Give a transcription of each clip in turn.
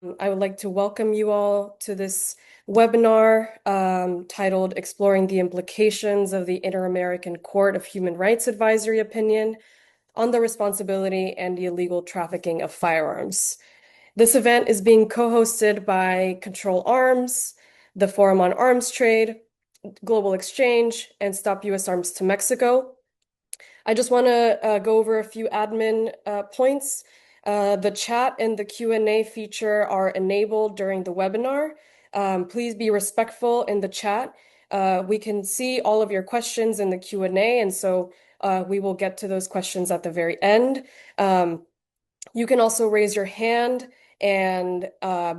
I would like to welcome you all to this webinar titled Exploring the Implications of the Inter-American Court of Human Rights Advisory Opinion on the Responsibility and the Illegal Trafficking of Firearms. This event is being co-hosted by Control Arms, the Forum on Arms Trade, Global Exchange, and Stop U.S. Arms to Mexico. I just want to go over a few admin points. The chat and the Q&A feature are enabled during the webinar. Please be respectful in the chat. We can see all of your questions in the Q&A, and so we will get to those questions at the very end. You can also raise your hand and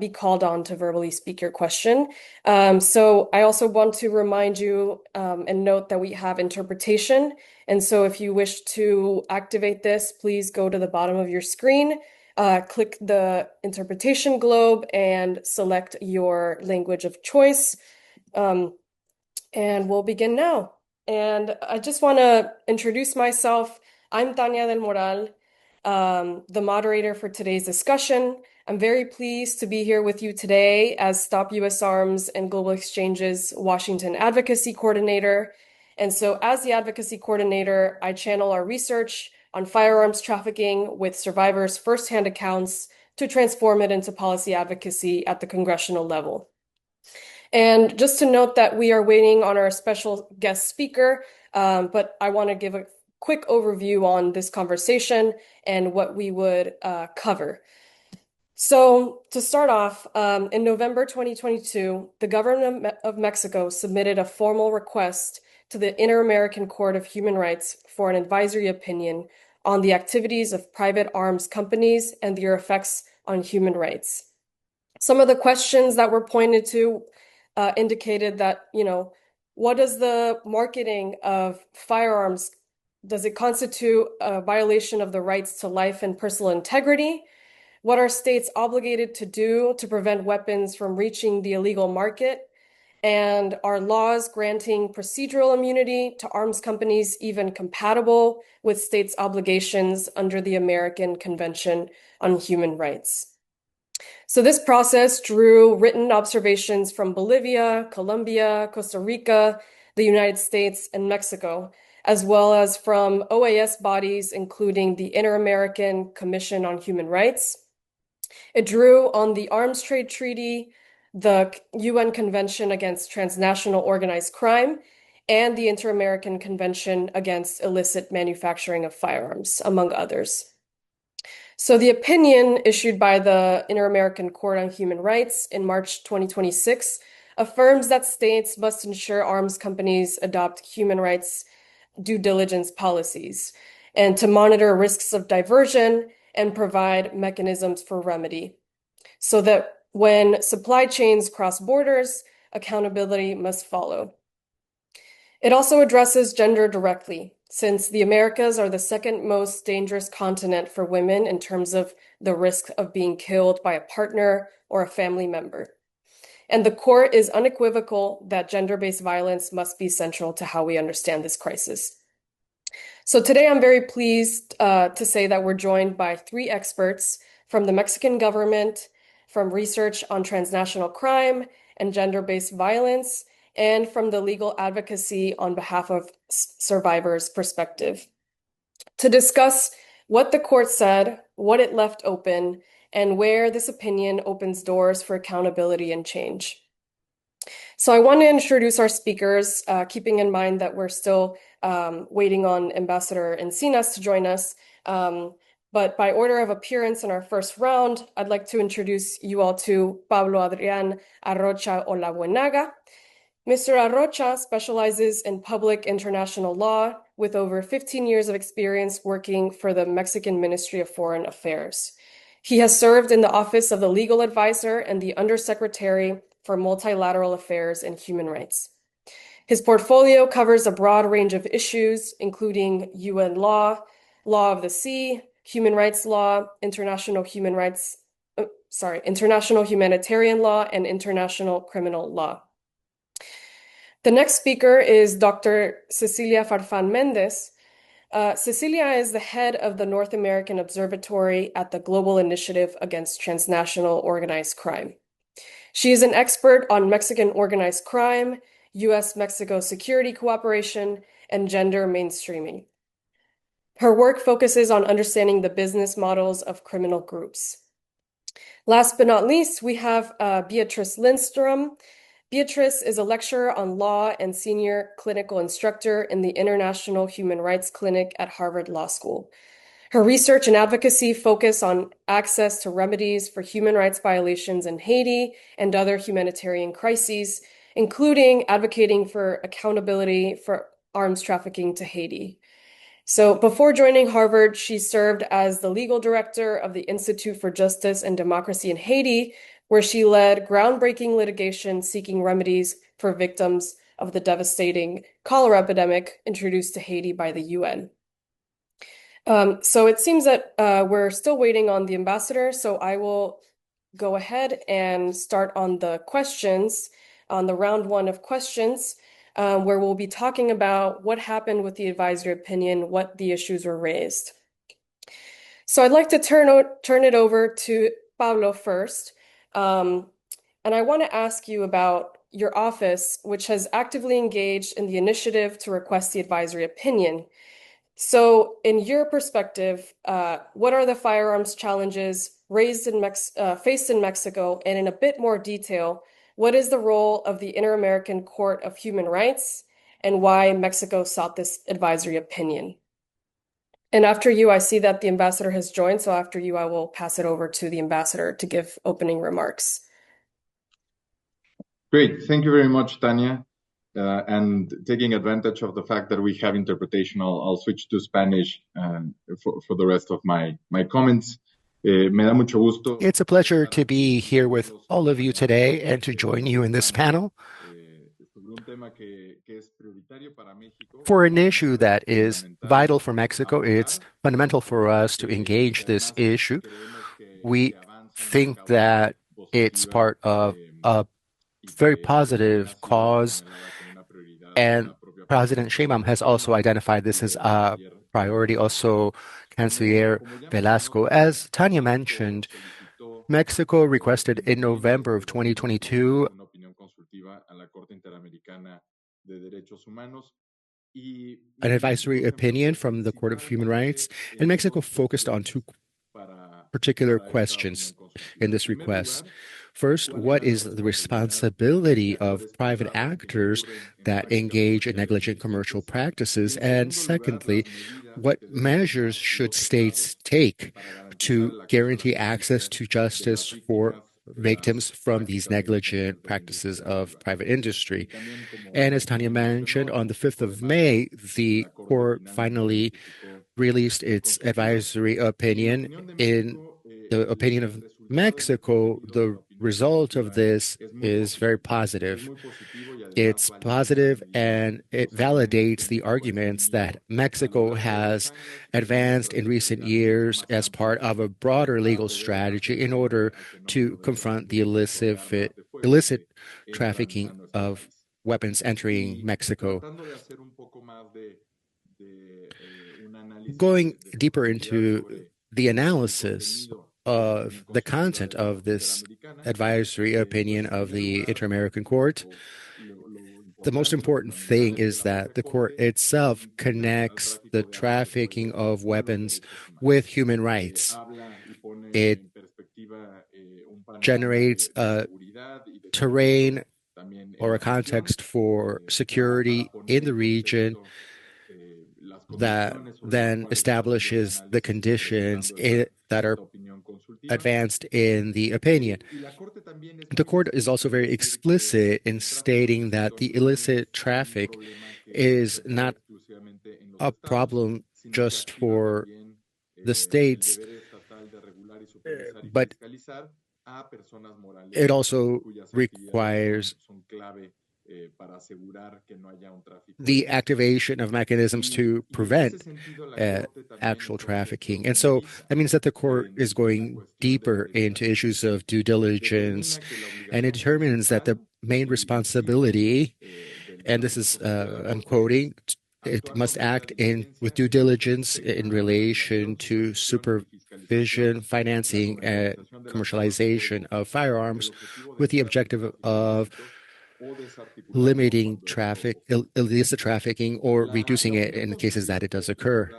be called on to verbally speak your question. So I also want to remind you and note that we have interpretation. And so if you wish to activate this, please go to the bottom of your screen, click the interpretation globe, and select your language of choice. And we'll begin now. And I just want to introduce myself. I'm Tania del Moral, the moderator for today's discussion. I'm very pleased to be here with you today as Stop U.S. Arms and Global Exchange's Washington Advocacy Coordinator. And so as the Advocacy Coordinator, I channel our research on firearms trafficking with survivors' firsthand accounts to transform it into policy advocacy at the congressional level. And just to note that we are waiting on our special guest speaker, but I want to give a quick overview on this conversation and what we would cover. So to start off, in November 2022, the government of Mexico submitted a formal request to the Inter-American Court of Human Rights for an advisory opinion on the activities of private arms companies and their effects on human rights. Some of the questions that were pointed to indicated that, what does the marketing of firearms, does it constitute a violation of the rights to life and personal integrity? What are states obligated to do to prevent weapons from reaching the illegal market? And are laws granting procedural immunity to arms companies even compatible with states' obligations under the American Convention on Human Rights? So this process drew written observations from Bolivia, Colombia, Costa Rica, the United States, and Mexico, as well as from OAS bodies, including the Inter-American Commission on Human Rights. It drew on the Arms Trade Treaty, the UN Convention Against Transnational Organized Crime, and the Inter-American Convention Against Illicit Manufacturing of Firearms, among others. So the opinion issued by the Inter-American Court on Human Rights in March 2026 affirms that states must ensure arms companies adopt human rights due diligence policies and to monitor risks of diversion and provide mechanisms for remedy, so that when supply chains cross borders, accountability must follow. It also addresses gender directly, since the Americas are the second most dangerous continent for women in terms of the risk of being killed by a partner or a family member. And the court is unequivocal that gender-based violence must be central to how we understand this crisis. So today I'm very pleased to say that we're joined by three experts from the Mexican government, from research on transnational crime and gender-based violence, and from the legal advocacy on behalf of survivors' perspective, to discuss what the court said, what it left open, and where this opinion opens doors for accountability and change. So I want to introduce our speakers, keeping in mind that we're still waiting on Ambassador Encinas to join us. But by order of appearance in our first round, I'd like to introduce you all to Pablo Adrián Arrocha Olabuenaga. Mr. Arrocha specializes in public international law with over 15 years of experience working for the Mexican Ministry of Foreign Affairs. He has served in the office of the legal advisor and the undersecretary for multilateral affairs and human rights. His portfolio covers a broad range of issues, including UN law, law of the sea, human rights law, international humanitarian law, and international criminal law. The next speaker is Dr. Cecilia Farfán Méndez. Cecilia is the head of the North American Observatory at the Global Initiative Against Transnational Organized Crime. She is an expert on Mexican organized crime, U.S.-Mexico security cooperation, and gender mainstreaming. Her work focuses on understanding the business models of criminal groups. Last but not least, we have Beatrice Lindstrom. Beatrice is a lecturer on law and senior clinical instructor in the International Human Rights Clinic at Harvard Law School. Her research and advocacy focus on access to remedies for human rights violations in Haiti and other humanitarian crises, including advocating for accountability for arms trafficking to Haiti. So before joining Harvard, she served as the legal director of the Institute for Justice and Democracy in Haiti, where she led groundbreaking litigation seeking remedies for victims of the devastating cholera epidemic introduced to Haiti by the UN. So it seems that we're still waiting on the ambassador, so I will go ahead and start on the questions, on the round one of questions, where we'll be talking about what happened with the advisory opinion, what the issues were raised. So I'd like to turn it over to Pablo first. And I want to ask you about your office, which has actively engaged in the initiative to request the advisory opinion. So, in your perspective, what are the firearms challenges faced in Mexico? And in a bit more detail, what is the role of the Inter-American Court of Human Rights and why Mexico sought this advisory opinion? And after you, I see that the ambassador has joined. So after you, I will pass it over to the ambassador to give opening remarks. Great. Thank you very much, Tania. And taking advantage of the fact that we have interpretation, I'll switch to Spanish for the rest of my comments. Me da mucho gusto. It's a pleasure to be here with all of you today and to join you in this panel for an issue that is vital for Mexico. It's fundamental for us to engage this issue. We think that it's part of a very positive cause, and President Sheinbaum has also identified this as a priority, also Canciller Velasco. As Tania mentioned, Mexico requested in November of 2022 an advisory opinion from the Court of Human Rights, and Mexico focused on two particular questions in this request. First, what is the responsibility of private actors that engage in negligent commercial practices? And secondly, what measures should states take to guarantee access to justice for victims from these negligent practices of private industry? And as Tania mentioned, on the 5th of May, the court finally released its advisory opinion. In the opinion of Mexico, the result of this is very positive. It's positive and it validates the arguments that Mexico has advanced in recent years as part of a broader legal strategy in order to confront the illicit trafficking of weapons entering Mexico. Going deeper into the analysis of the content of this advisory opinion of the Inter-American Court, the most important thing is that the court itself connects the trafficking of weapons with human rights. It generates a terrain or a context for security in the region that then establishes the conditions that are advanced in the opinion. The court is also very explicit in stating that the illicit traffic is not a problem just for the states, but it also requires the activation of mechanisms to prevent actual trafficking. And so that means that the court is going deeper into issues of due diligence, and it determines that the main responsibility, and this is, I'm quoting, it must act with due diligence in relation to supervision, financing, commercialization of firearms with the objective of limiting illicit trafficking or reducing it in the cases that it does occur.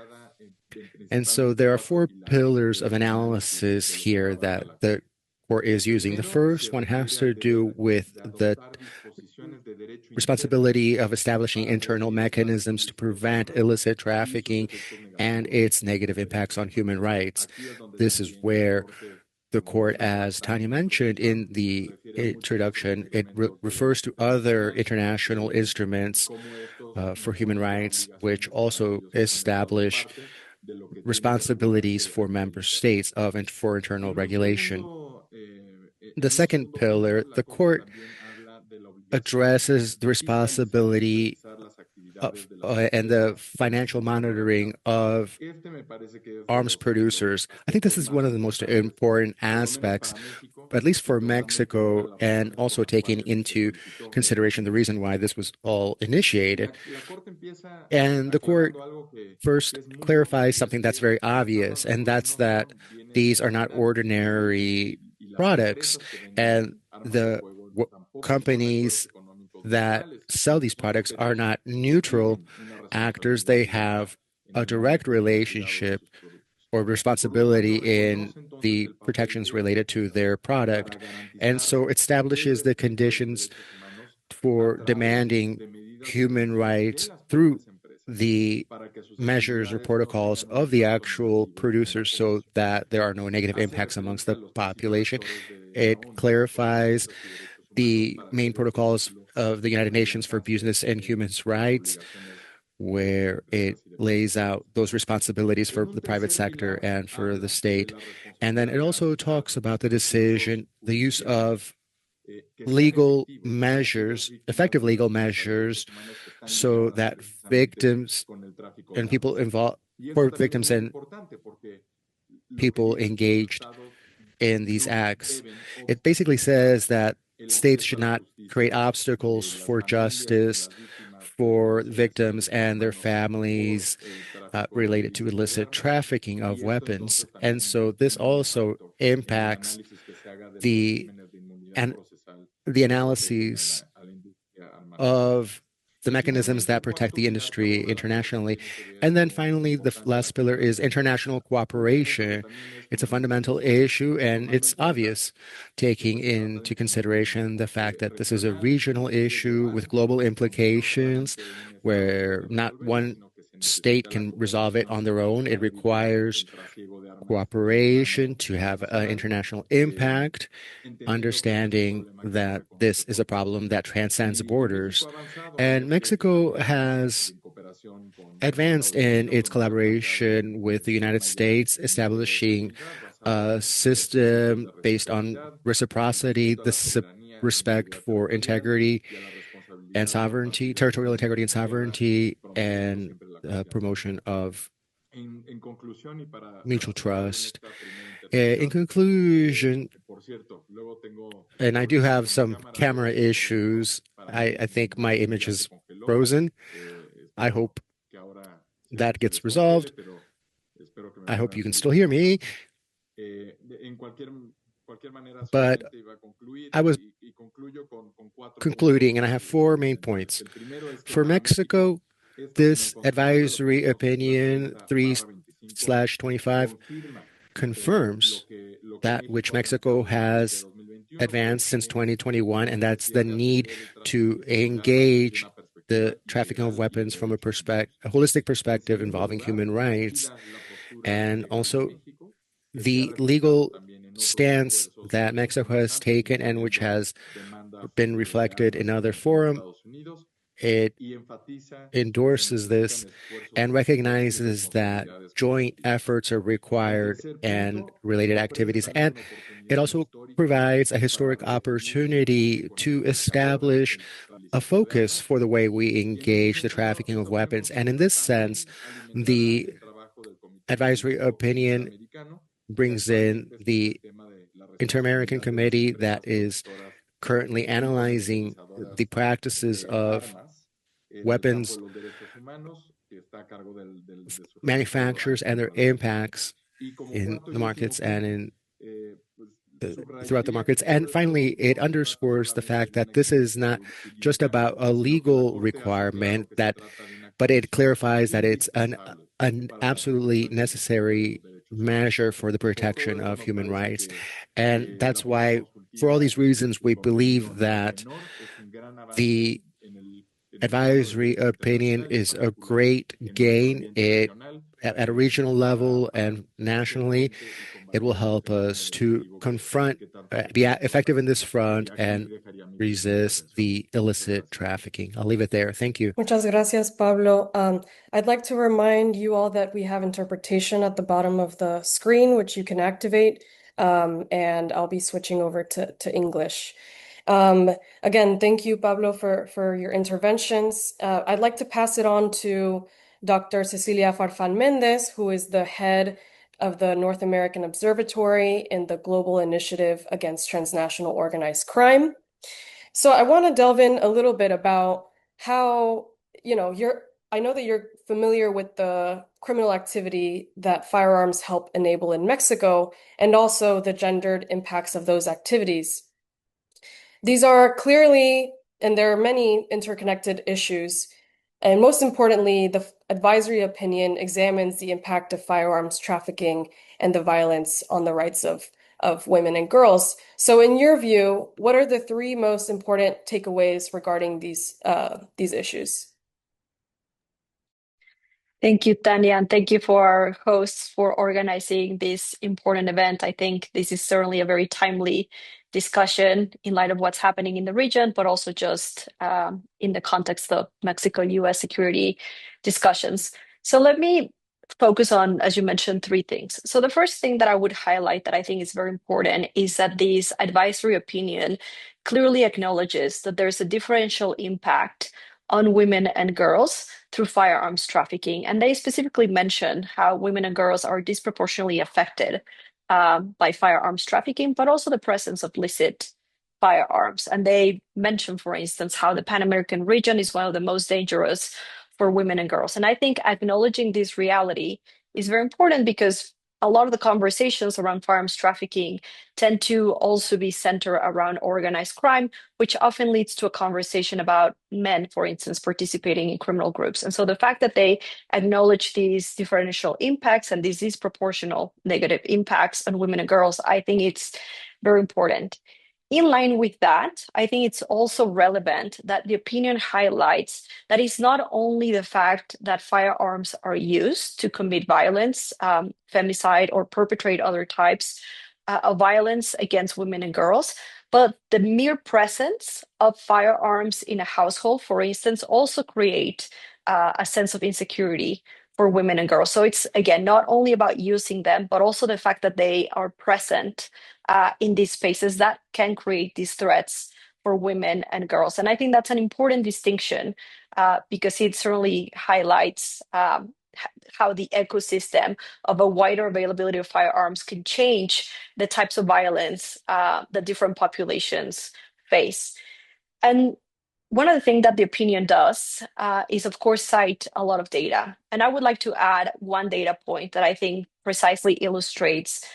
And so there are four pillars of analysis here that the court is using. The first one has to do with the responsibility of establishing internal mechanisms to prevent illicit trafficking and its negative impacts on human rights. This is where the court, as Tanya mentioned in the introduction, it refers to other international instruments for human rights, which also establish responsibilities for member states for internal regulation. The second pillar, the court addresses the responsibility of, and the financial monitoring of arms producers. I think this is one of the most important aspects, at least for Mexico, and also taking into consideration the reason why this was all initiated. And the court first clarifies something that's very obvious, and that's that these are not ordinary products, and the companies that sell these products are not neutral actors. They have a direct relationship or responsibility in the protections related to their product. And so it establishes the conditions for demanding human rights through the measures or protocols of the actual producers so that there are no negative impacts amongst the population. It clarifies the main protocols of the United Nations for Business and Human Rights, where it lays out those responsibilities for the private sector and for the state. And then it also talks about the use of legal measures, effective legal measures, so that victims and people involved, for victims and people engaged in these acts. It basically says that states should not create obstacles for justice for victims and their families related to illicit trafficking of weapons. And so this also impacts the analyses of the mechanisms that protect the industry internationally. And then finally, the last pillar is international cooperation. It's a fundamental issue, and it's obvious, taking into consideration the fact that this is a regional issue with global implications, where not one state can resolve it on their own. It requires cooperation to have an international impact, understanding that this is a problem that transcends borders. And Mexico has advanced in its collaboration with the United States, establishing a system based on reciprocity, respect for integrity and sovereignty, territorial integrity and sovereignty, and promotion of mutual trust. In conclusion, and I do have some camera issues. I think my image is frozen. I hope that gets resolved. I hope you can still hear me. But I was concluding, and I have four main points. For Mexico, this advisory opinion 3/25 confirms that which Mexico has advanced since 2021, and that's the need to engage the trafficking of weapons from a holistic perspective involving human rights, and also the legal stance that Mexico has taken and which has been reflected in other forums. It endorses this and recognizes that joint efforts are required and related activities. And it also provides a historic opportunity to establish a focus for the way we engage the trafficking of weapons. And in this sense, the advisory opinion brings in the Inter-American Committee that is currently analyzing the practices of weapons manufacturers and their impacts in the markets and in throughout the markets. And finally, it underscores the fact that this is not just about a legal requirement but it clarifies that it's an absolutely necessary measure for the protection of human rights. And that's why, for all these reasons, we believe that the advisory opinion is a great gain. At a regional level and nationally, it will help us to be effective in this front and resist the illicit trafficking. I'll leave it there. Thank you. Muchas gracias, Pablo. I'd like to remind you all that we have interpretation at the bottom of the screen, which you can activate, and I'll be switching over to English. Again, thank you, Pablo, for your interventions. I'd like to pass it on to Dr. Cecilia Farfan Mendez, who is the head of the North American Observatory in the Global Initiative Against Transnational Organized Crime. So I want to delve in a little bit about how, I know that you're familiar with the criminal activity that firearms help enable in Mexico, and also the gendered impacts of those activities. These are clearly, and there are many interconnected issues. And most importantly, the advisory opinion examines the impact of firearms trafficking and the violence on the rights of women and girls. So in your view, what are the three most important takeaways regarding these issues? Thank you, Tanya, and thank you for our hosts for organizing this important event. I think this is certainly a very timely discussion in light of what's happening in the region, but also just in the context of Mexico-US security discussions. So let me focus on, as you mentioned, three things. So the first thing that I would highlight that I think is very important is that this advisory opinion clearly acknowledges that there's a differential impact on women and girls through firearms trafficking. And they specifically mention how women and girls are disproportionately affected by firearms trafficking, but also the presence of illicit firearms. And they mention, for instance, how the Pan American region is one of the most dangerous for women and girls. And I think acknowledging this reality is very important because a lot of the conversations around firearms trafficking tend to also be centered around organized crime, which often leads to a conversation about men, for instance, participating in criminal groups. And so the fact that they acknowledge these differential impacts and these disproportional negative impacts on women and girls, I think it's very important. In line with that, I think it's also relevant that the opinion highlights that it's not only the fact that firearms are used to commit violence, femicide, or perpetrate other types of violence against women and girls, but the mere presence of firearms in a household, for instance, also create a sense of insecurity for women and girls. So it's, again, not only about using them, but also the fact that they are present in these spaces that can create these threats for women and girls. And I think that's an important distinction because it certainly highlights how the ecosystem of a wider availability of firearms can change the types of violence that different populations face. And one of the things that the opinion does is, of course, cite a lot of data. And I would like to add one data point that I think precisely illustrates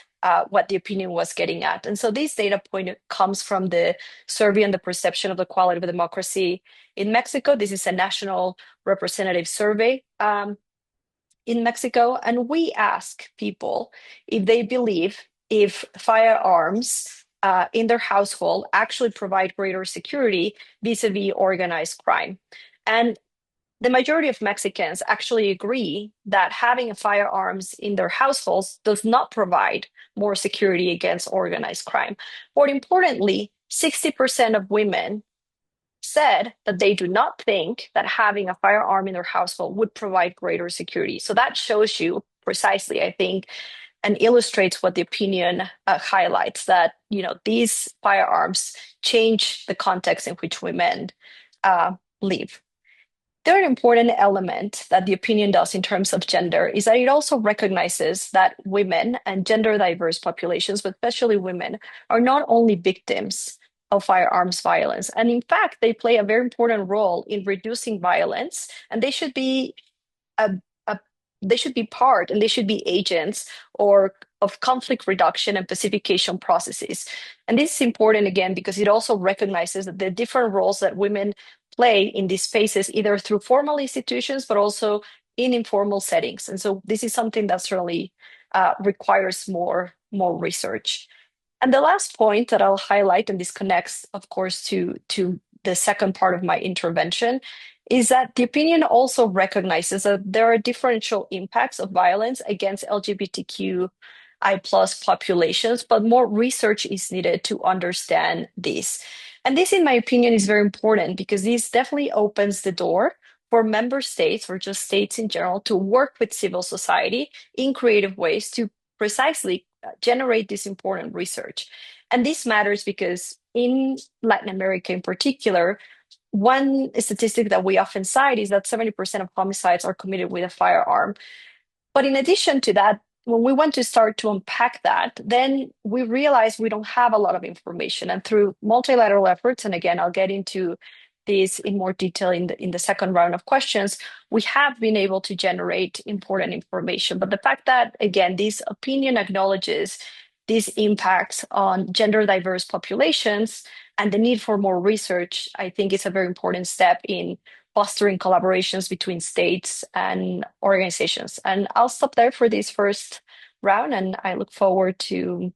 what the opinion was getting at. And so this data point comes from the survey on the perception of the quality of democracy in Mexico. This is a national representative survey in Mexico. And we ask people if they believe if firearms in their household actually provide greater security vis-a-vis organized crime. And the majority of Mexicans actually agree that having firearms in their households does not provide more security against organized crime. More importantly, 60% of women said that they do not think that having a firearm in their household would provide greater security. So that shows you precisely, I think, and illustrates what the opinion highlights, that these firearms change the context in which women live. Third important element that the opinion does in terms of gender is that it also recognizes that women and gender diverse populations, but especially women, are not only victims of firearms violence. And in fact, they play a very important role in reducing violence, and they should be they should be part and they should be agents or of conflict reduction and pacification processes. And this is important again because it also recognizes that the different roles that women play in these spaces, either through formal institutions, but also in informal settings. And so this is something that certainly requires more research. And the last point that I'll highlight, and this connects, of course, to the second part of my intervention, is that the opinion also recognizes that there are differential impacts of violence against LGBTQI plus populations, but more research is needed to understand this. And this, in my opinion, is very important because this definitely opens the door for member states or just states in general to work with civil society in creative ways to precisely generate this important research. And this matters because in Latin America in particular, one statistic that we often cite is that 70% of homicides are committed with a firearm. But in addition to that, when we want to start to unpack that, then we realize we don't have a lot of information. And through multilateral efforts, and again, I'll get into this in more detail in the second round of questions, we have been able to generate important information. But the fact that, again, this opinion acknowledges these impacts on gender diverse populations and the need for more research, I think is a very important step in fostering collaborations between states and organizations. And I'll stop there for this first round, and I look forward to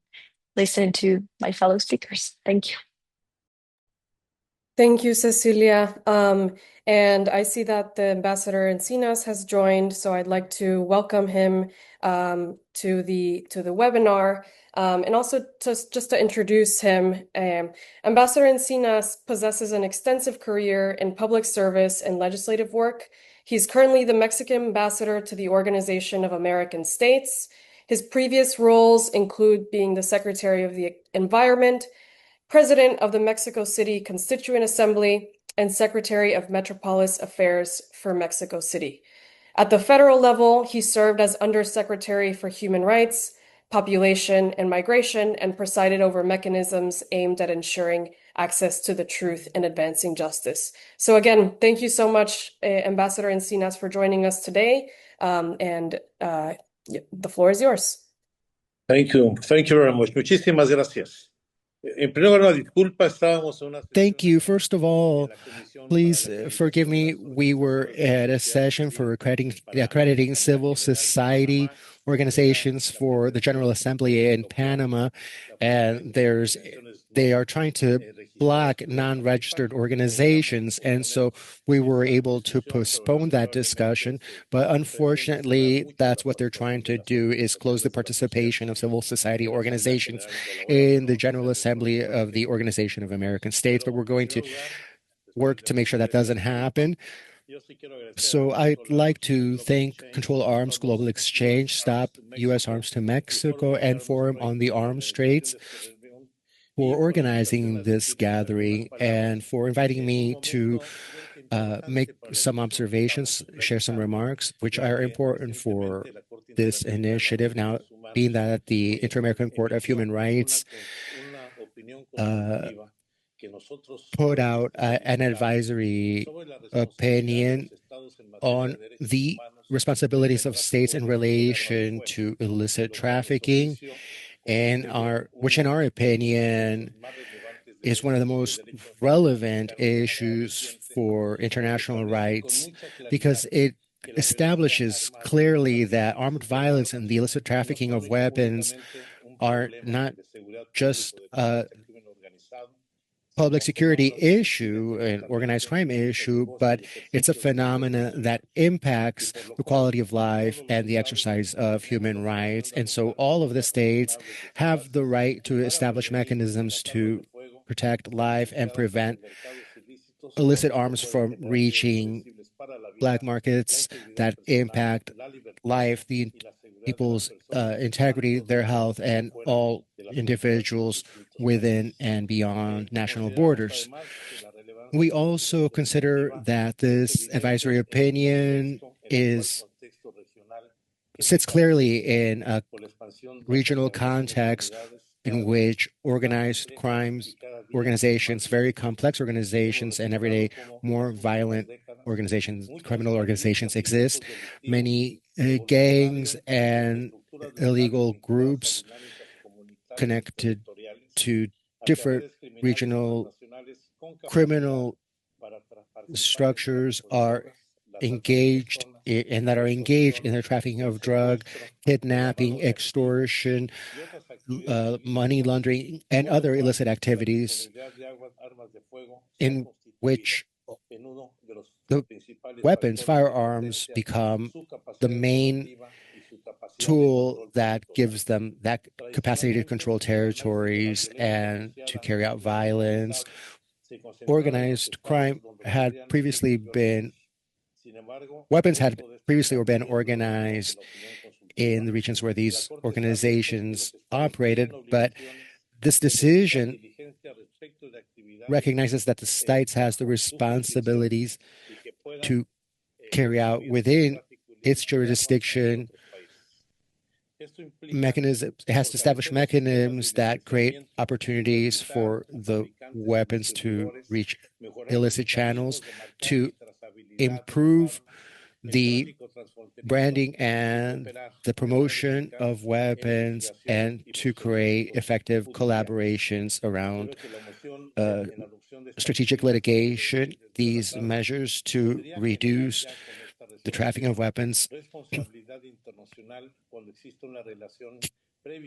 listening to my fellow speakers. Thank you. Thank you, Cecilia. And I see that the Ambassador Encinas has joined, so I'd like to welcome him to the webinar. And also just to introduce him, Ambassador Encinas possesses an extensive career in public service and legislative work. He's currently the Mexican ambassador to the Organization of American States. His previous roles include being the Secretary of the Environment, President of the Mexico City Constituent Assembly, and Secretary of Metropolis Affairs for Mexico City. At the federal level, he served as Undersecretary for Human Rights, Population, and Migration, and presided over mechanisms aimed at ensuring access to the truth and advancing justice. So again, thank you so much, Ambassador Encinas, for joining us today. The floor is yours. Thank you. Thank you very much. Muchísimas gracias. Thank you. First of all, please forgive me. We were at a session for accrediting civil society organizations for the General Assembly in Panama, and they are trying to block non-registered organizations, and so we were able to postpone that discussion. But unfortunately, that's what they're trying to do, is close the participation of civil society organizations in the General Assembly of the Organization of American States. But we're going to work to make sure that doesn't happen. So I'd like to thank Control Arms Global Exchange, Stop U.S. Arms to Mexico, and Forum on the Arms Trades for organizing this gathering and for inviting me to make some observations, share some remarks, which are important for this initiative. Now, being that the Inter-American Court of Human Rights put out an advisory opinion on the responsibilities of states in relation to illicit trafficking, which in our opinion is one of the most relevant issues for international rights, because it establishes clearly that armed violence and the illicit trafficking of weapons are not just a public security issue, an organized crime issue, but it's a phenomenon that impacts the quality of life and the exercise of human rights. And so all of the states have the right to establish mechanisms to protect life and prevent illicit arms from reaching black markets that impact life, the people's integrity, their health, and all individuals within and beyond national borders. We also consider that this advisory opinion sits clearly in a regional context in which organized crimes organizations, very complex organizations, and everyday more violent criminal organizations exist. Many gangs and illegal groups connected to different regional criminal structures are engaged in the trafficking of drug, kidnapping, extortion, money laundering, and other illicit activities in which the firearms become the main tool that gives them that capacity to control territories and to carry out violence. Organized crime had previously been Weapons had previously been organized in the regions where these organizations operated, but this decision recognizes that the states has the responsibilities to carry out within its jurisdiction mechanisms. It has to establish mechanisms that create opportunities for the weapons to reach illicit channels, to improve the branding and the promotion of weapons, and to create effective collaborations around strategic litigation. These measures to reduce the trafficking of weapons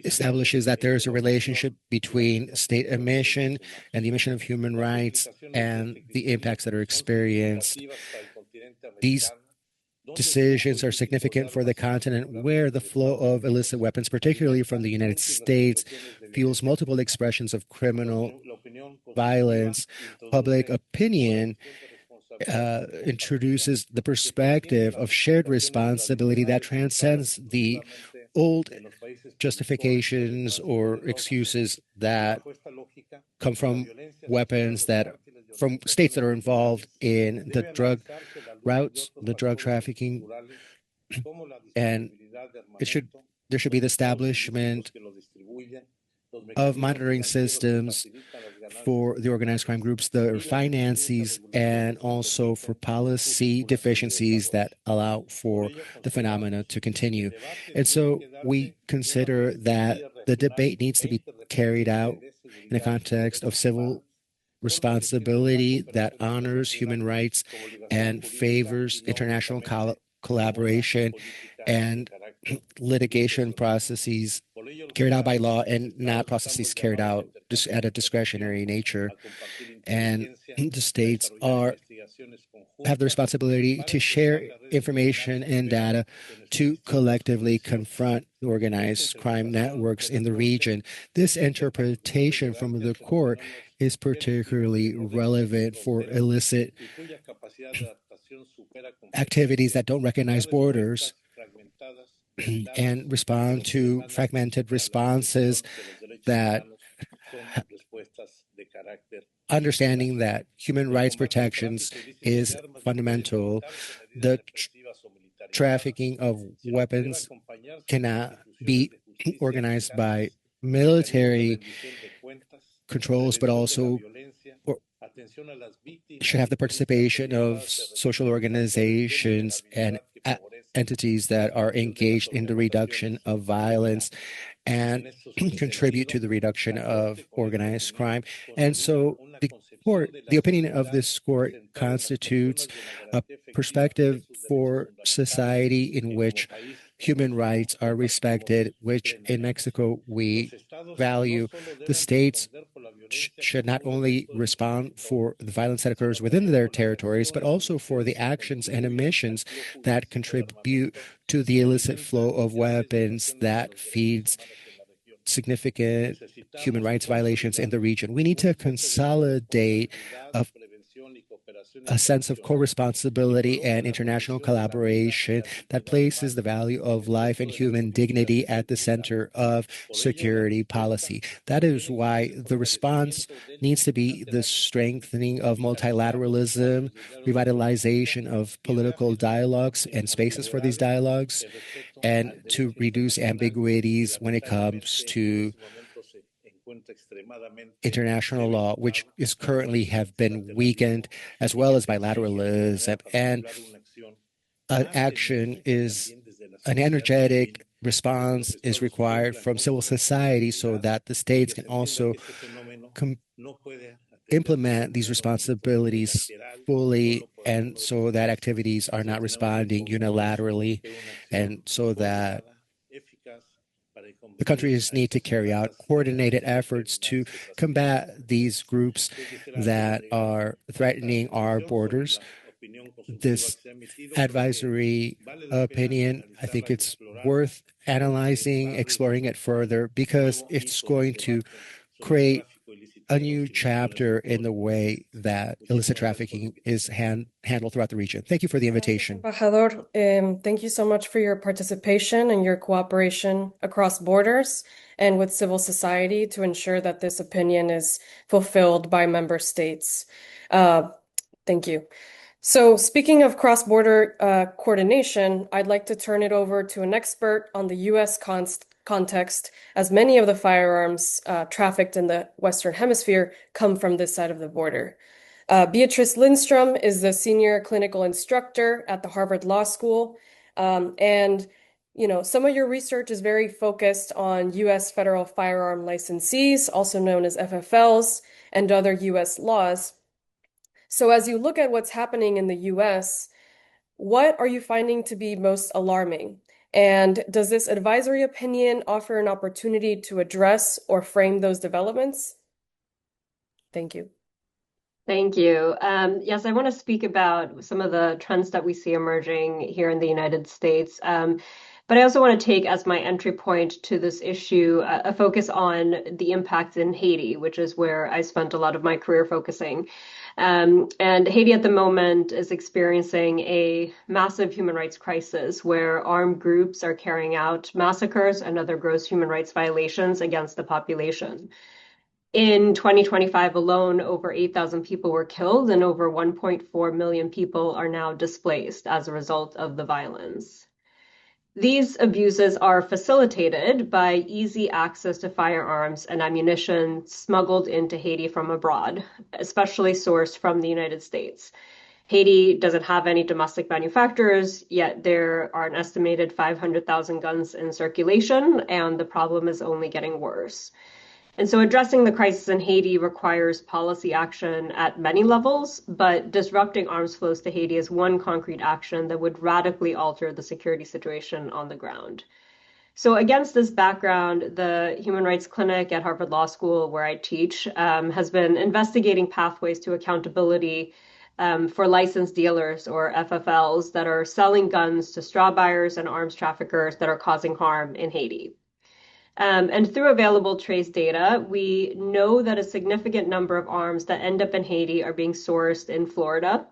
establishes that there is a relationship between state emission and the emission of human rights and the impacts that are experienced. These decisions are significant for the continent where the flow of illicit weapons, particularly from the United States, fuels multiple expressions of criminal violence. Public opinion introduces the perspective of shared responsibility that transcends the old justifications or excuses that come from weapons that from states that are involved in the drug routes, the drug trafficking, and there should be the establishment of monitoring systems for the organized crime groups, the finances, and also for policy deficiencies that allow for the phenomena to continue. And so we consider that the debate needs to be carried out in a context of civil responsibility that honors human rights and favors international collaboration and litigation processes carried out by law and not processes carried out just at a discretionary nature. And the states have the responsibility to share information and data to collectively confront organized crime networks in the region. This interpretation from the court is particularly relevant for illicit activities that don't recognize borders and respond to fragmented responses, that understanding that human rights protections is fundamental. The trafficking of weapons cannot be organized by military controls, but also should have the participation of social organizations and entities that are engaged in the reduction of violence and contribute to the reduction of organized crime. And so the opinion of this court constitutes a perspective for society in which human rights are respected, which in Mexico we value. The states should not only respond for the violence that occurs within their territories, but also for the actions and emissions that contribute to the illicit flow of weapons that feeds significant human rights violations in the region. We need to consolidate a sense of co-responsibility and international collaboration that places the value of life and human dignity at the center of security policy. That is why the response needs to be the strengthening of multilateralism, revitalization of political dialogues and spaces for these dialogues, and to reduce ambiguities when it comes to international law, which is currently have been weakened, as well as bilateralism, and action is an energetic response is required from civil society so that the states can also implement these responsibilities fully, and so that activities are not responding unilaterally, and so that the countries need to carry out coordinated efforts to combat these groups that are threatening our borders. This advisory opinion, I think it's worth analyzing, exploring it further, because it's going to create a new chapter in the way that illicit trafficking is handled throughout the region. Thank you for the invitation. Embajador, thank you so much for your participation and your cooperation across borders and with civil society to ensure that this opinion is fulfilled by member states. Thank you. So speaking of cross-border coordination, I'd like to turn it over to an expert on the U.S. context, as many of the firearms trafficked in the Western Hemisphere come from this side of the border. Beatrice Lindstrom is the senior clinical instructor at the Harvard Law School. And, you know, some of your research is very focused on U.S. federal firearm licensees, also known as FFLs, and other U.S. laws. So as you look at what's happening in the U.S., what are you finding to be most alarming? And does this advisory opinion offer an opportunity to address or frame those developments? Thank you. Thank you. Yes, I want to speak about some of the trends that we see emerging here in the United States. But I also want to take as my entry point to this issue a focus on the impacts in Haiti, which is where I spent a lot of my career focusing. And Haiti at the moment is experiencing a massive human rights crisis where armed groups are carrying out massacres and other gross human rights violations against the population. In 2025 alone, over 8,000 people were killed and over 1.4 million people are now displaced as a result of the violence. These abuses are facilitated by easy access to firearms and ammunition smuggled into Haiti from abroad, especially sourced from the United States. Haiti doesn't have any domestic manufacturers, yet there are an estimated 500,000 guns in circulation, and the problem is only getting worse. And so addressing the crisis in Haiti requires policy action at many levels, but disrupting arms flows to Haiti is one concrete action that would radically alter the security situation on the ground. So against this background, the Human Rights Clinic at Harvard Law School, where I teach, has been investigating pathways to accountability for licensed dealers or FFLs that are selling guns to straw buyers and arms traffickers that are causing harm in Haiti. And through available trace data, we know that a significant number of arms that end up in Haiti are being sourced in Florida.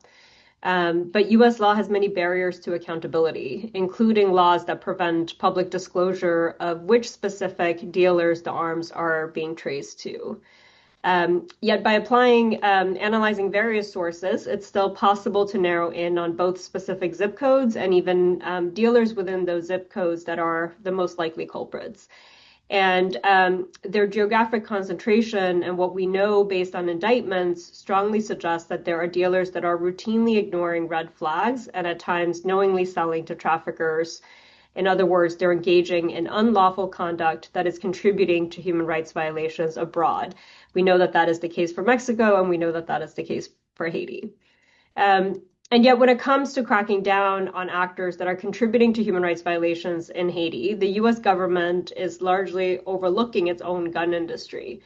But U.S. law has many barriers to accountability, including laws that prevent public disclosure of which specific dealers the arms are being traced to. Yet by analyzing various sources, it's still possible to narrow in on both specific zip codes and even dealers within those zip codes that are the most likely culprits. And their geographic concentration and what we know based on indictments strongly suggests that there are dealers that are routinely ignoring red flags and at times knowingly selling to traffickers. In other words, they're engaging in unlawful conduct that is contributing to human rights violations abroad. We know that that is the case for Mexico, and we know that that is the case for Haiti. And yet when it comes to cracking down on actors that are contributing to human rights violations in Haiti, the U.S. government is largely overlooking its own gun industry.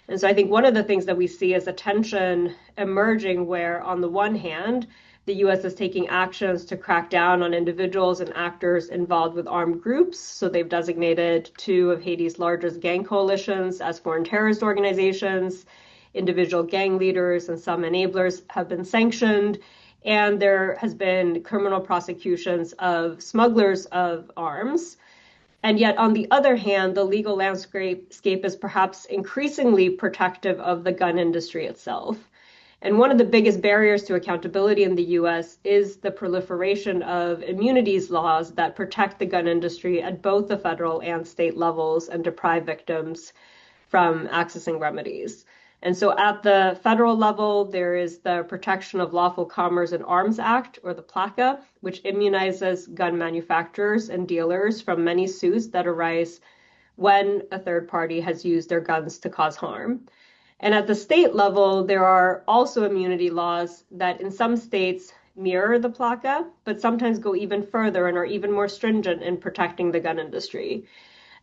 And so I think one of the things that we see is a tension emerging where, on the one hand, the U.S. is taking actions to crack down on individuals and actors involved with armed groups. So they've designated 2 of Haiti's largest gang coalitions as foreign terrorist organizations. Individual gang leaders and some enablers have been sanctioned. And there has been criminal prosecutions of smugglers of arms. And yet, on the other hand, the legal landscape is perhaps increasingly protective of the gun industry itself. And one of the biggest barriers to accountability in the U.S. is the proliferation of immunities laws that protect the gun industry at both the federal and state levels and deprive victims from accessing remedies. And so at the federal level, there is the Protection of Lawful Commerce in Arms Act, or the PLACA, which immunizes gun manufacturers and dealers from many suits that arise when a third party has used their guns to cause harm. And at the state level, there are also immunity laws that in some states mirror the PLACA, but sometimes go even further and are even more stringent in protecting the gun industry.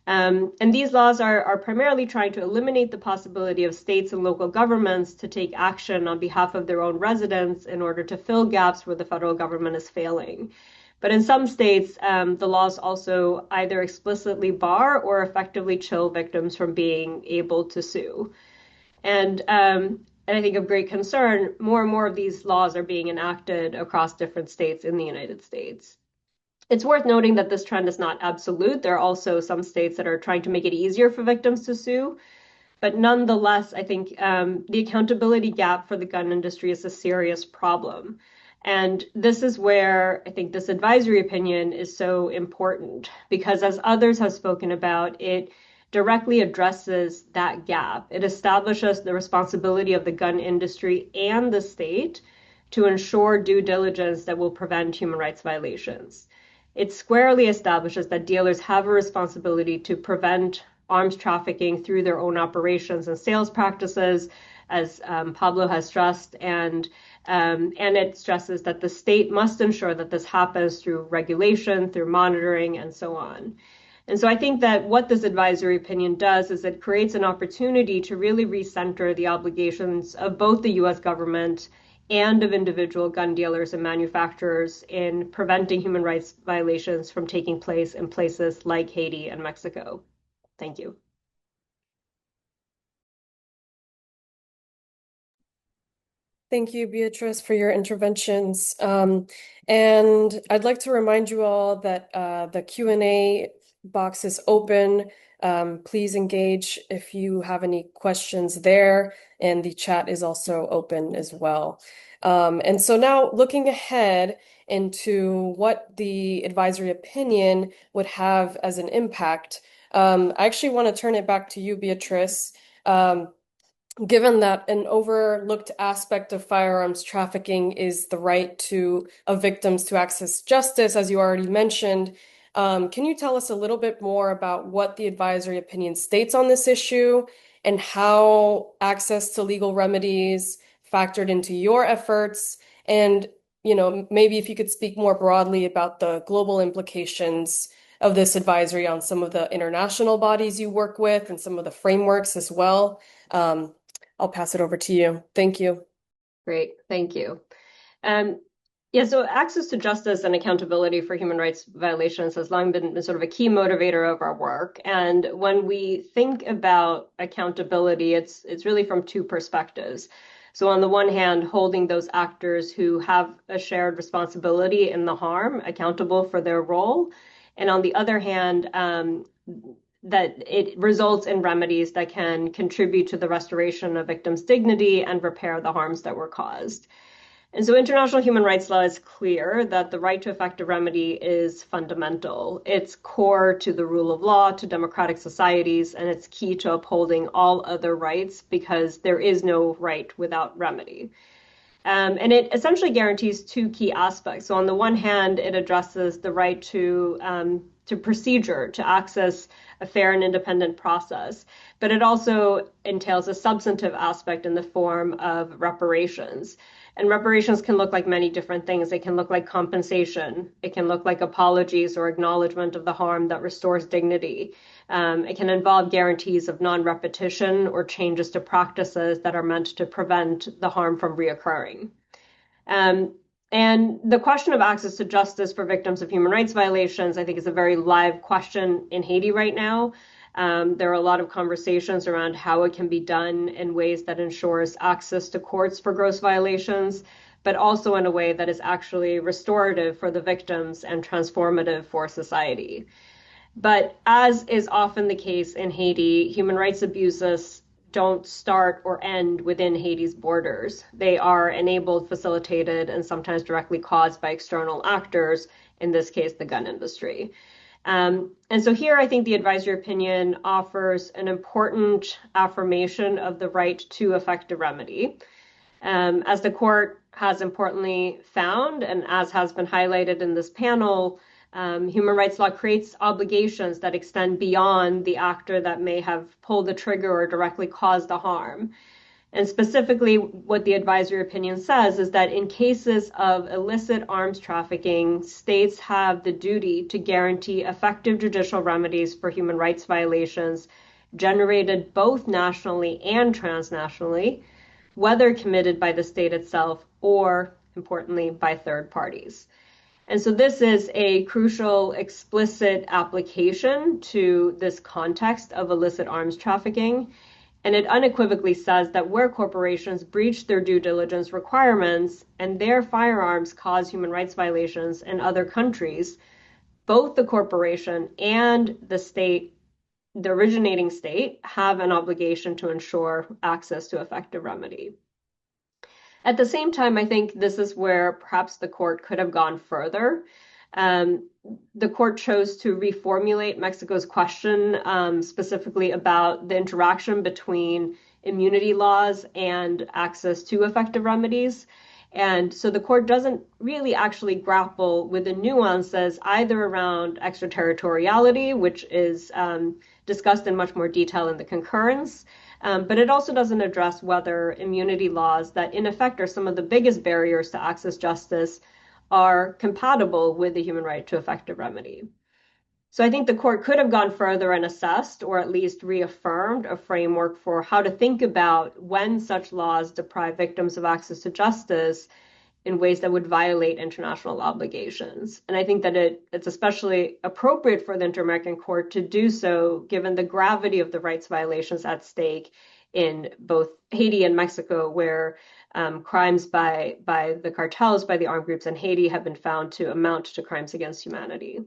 And these laws are primarily trying to eliminate the possibility of states and local governments to take action on behalf of their own residents in order to fill gaps where the federal government is failing. But in some states, the laws also either explicitly bar or effectively chill victims from being able to sue. And I think of great concern, more and more of these laws are being enacted across different states in the United States. It's worth noting that this trend is not absolute. There are also some states that are trying to make it easier for victims to sue. But nonetheless, I think the accountability gap for the gun industry is a serious problem. And this is where I think this advisory opinion is so important, because as others have spoken about, it directly addresses that gap. It establishes the responsibility of the gun industry and the state to ensure due diligence that will prevent human rights violations. It squarely establishes that dealers have a responsibility to prevent arms trafficking through their own operations and sales practices, as Pablo has stressed, and it stresses that the state must ensure that this happens through regulation, through monitoring, and so on. And so I think that what this advisory opinion does is it creates an opportunity to really recenter the obligations of both the U.S. government and of individual gun dealers and manufacturers in preventing human rights violations from taking place in places like Haiti and Mexico. Thank you. Thank you, Beatrice, for your interventions. And I'd like to remind you all that the Q&A box is open. Please engage if you have any questions there, and the chat is also open as well. And so now looking ahead into what the advisory opinion would have as an impact, I actually want to turn it back to you, Beatrice. Given that an overlooked aspect of firearms trafficking is the right of victims to access justice, as you already mentioned, can you tell us a little bit more about what the advisory opinion states on this issue and how access to legal remedies factored into your efforts? And, maybe if you could speak more broadly about the global implications of this advisory on some of the international bodies you work with and some of the frameworks as well. I'll pass it over to you. Thank you. Great, thank you. So access to justice and accountability for human rights violations has long been sort of a key motivator of our work. And when we think about accountability, it's really from two perspectives. So on the one hand, holding those actors who have a shared responsibility in the harm accountable for their role. And on the other hand, that it results in remedies that can contribute to the restoration of victims' dignity and repair the harms that were caused. And so international human rights law is clear that the right to effective remedy is fundamental. It's core to the rule of law, to democratic societies, and it's key to upholding all other rights because there is no right without remedy. And it essentially guarantees two key aspects. So on the one hand, it addresses the right to procedure, to access a fair and independent process, but it also entails a substantive aspect in the form of reparations. And reparations can look like many different things. It can look like compensation. It can look like apologies or acknowledgement of the harm that restores dignity. It can involve guarantees of non-repetition or changes to practices that are meant to prevent the harm from reoccurring. And the question of access to justice for victims of human rights violations, I think, is a very live question in Haiti right now. There are a lot of conversations around how it can be done in ways that ensures access to courts for gross violations, but also in a way that is actually restorative for the victims and transformative for society. But as is often the case in Haiti, human rights abuses don't start or end within Haiti's borders. They are enabled, facilitated, and sometimes directly caused by external actors, in this case, the gun industry. And so here I think the advisory opinion offers an important affirmation of the right to effective remedy. As the court has importantly found, and as has been highlighted in this panel, human rights law creates obligations that extend beyond the actor that may have pulled the trigger or directly caused the harm. And specifically, what the advisory opinion says is that in cases of illicit arms trafficking, states have the duty to guarantee effective judicial remedies for human rights violations generated both nationally and transnationally, whether committed by the state itself or, importantly, by third parties. And so this is a crucial, explicit application to this context of illicit arms trafficking. And it unequivocally says that where corporations breach their due diligence requirements and their firearms cause human rights violations in other countries, both the corporation and the state, the originating state, have an obligation to ensure access to effective remedy. At the same time, I think this is where perhaps the court could have gone further. The court chose to reformulate Mexico's question specifically about the interaction between immunity laws and access to effective remedies. And so the court doesn't really actually grapple with the nuances either around extraterritoriality, which is discussed in much more detail in the concurrence, but it also doesn't address whether immunity laws that in effect are some of the biggest barriers to access justice are compatible with the human right to effective remedy. So I think the court could have gone further and assessed, or at least reaffirmed, a framework for how to think about when such laws deprive victims of access to justice in ways that would violate international obligations. And I think that it's especially appropriate for the Inter-American Court to do so, given the gravity of the rights violations at stake in both Haiti and Mexico, where crimes by the cartels, by the armed groups in Haiti, have been found to amount to crimes against humanity.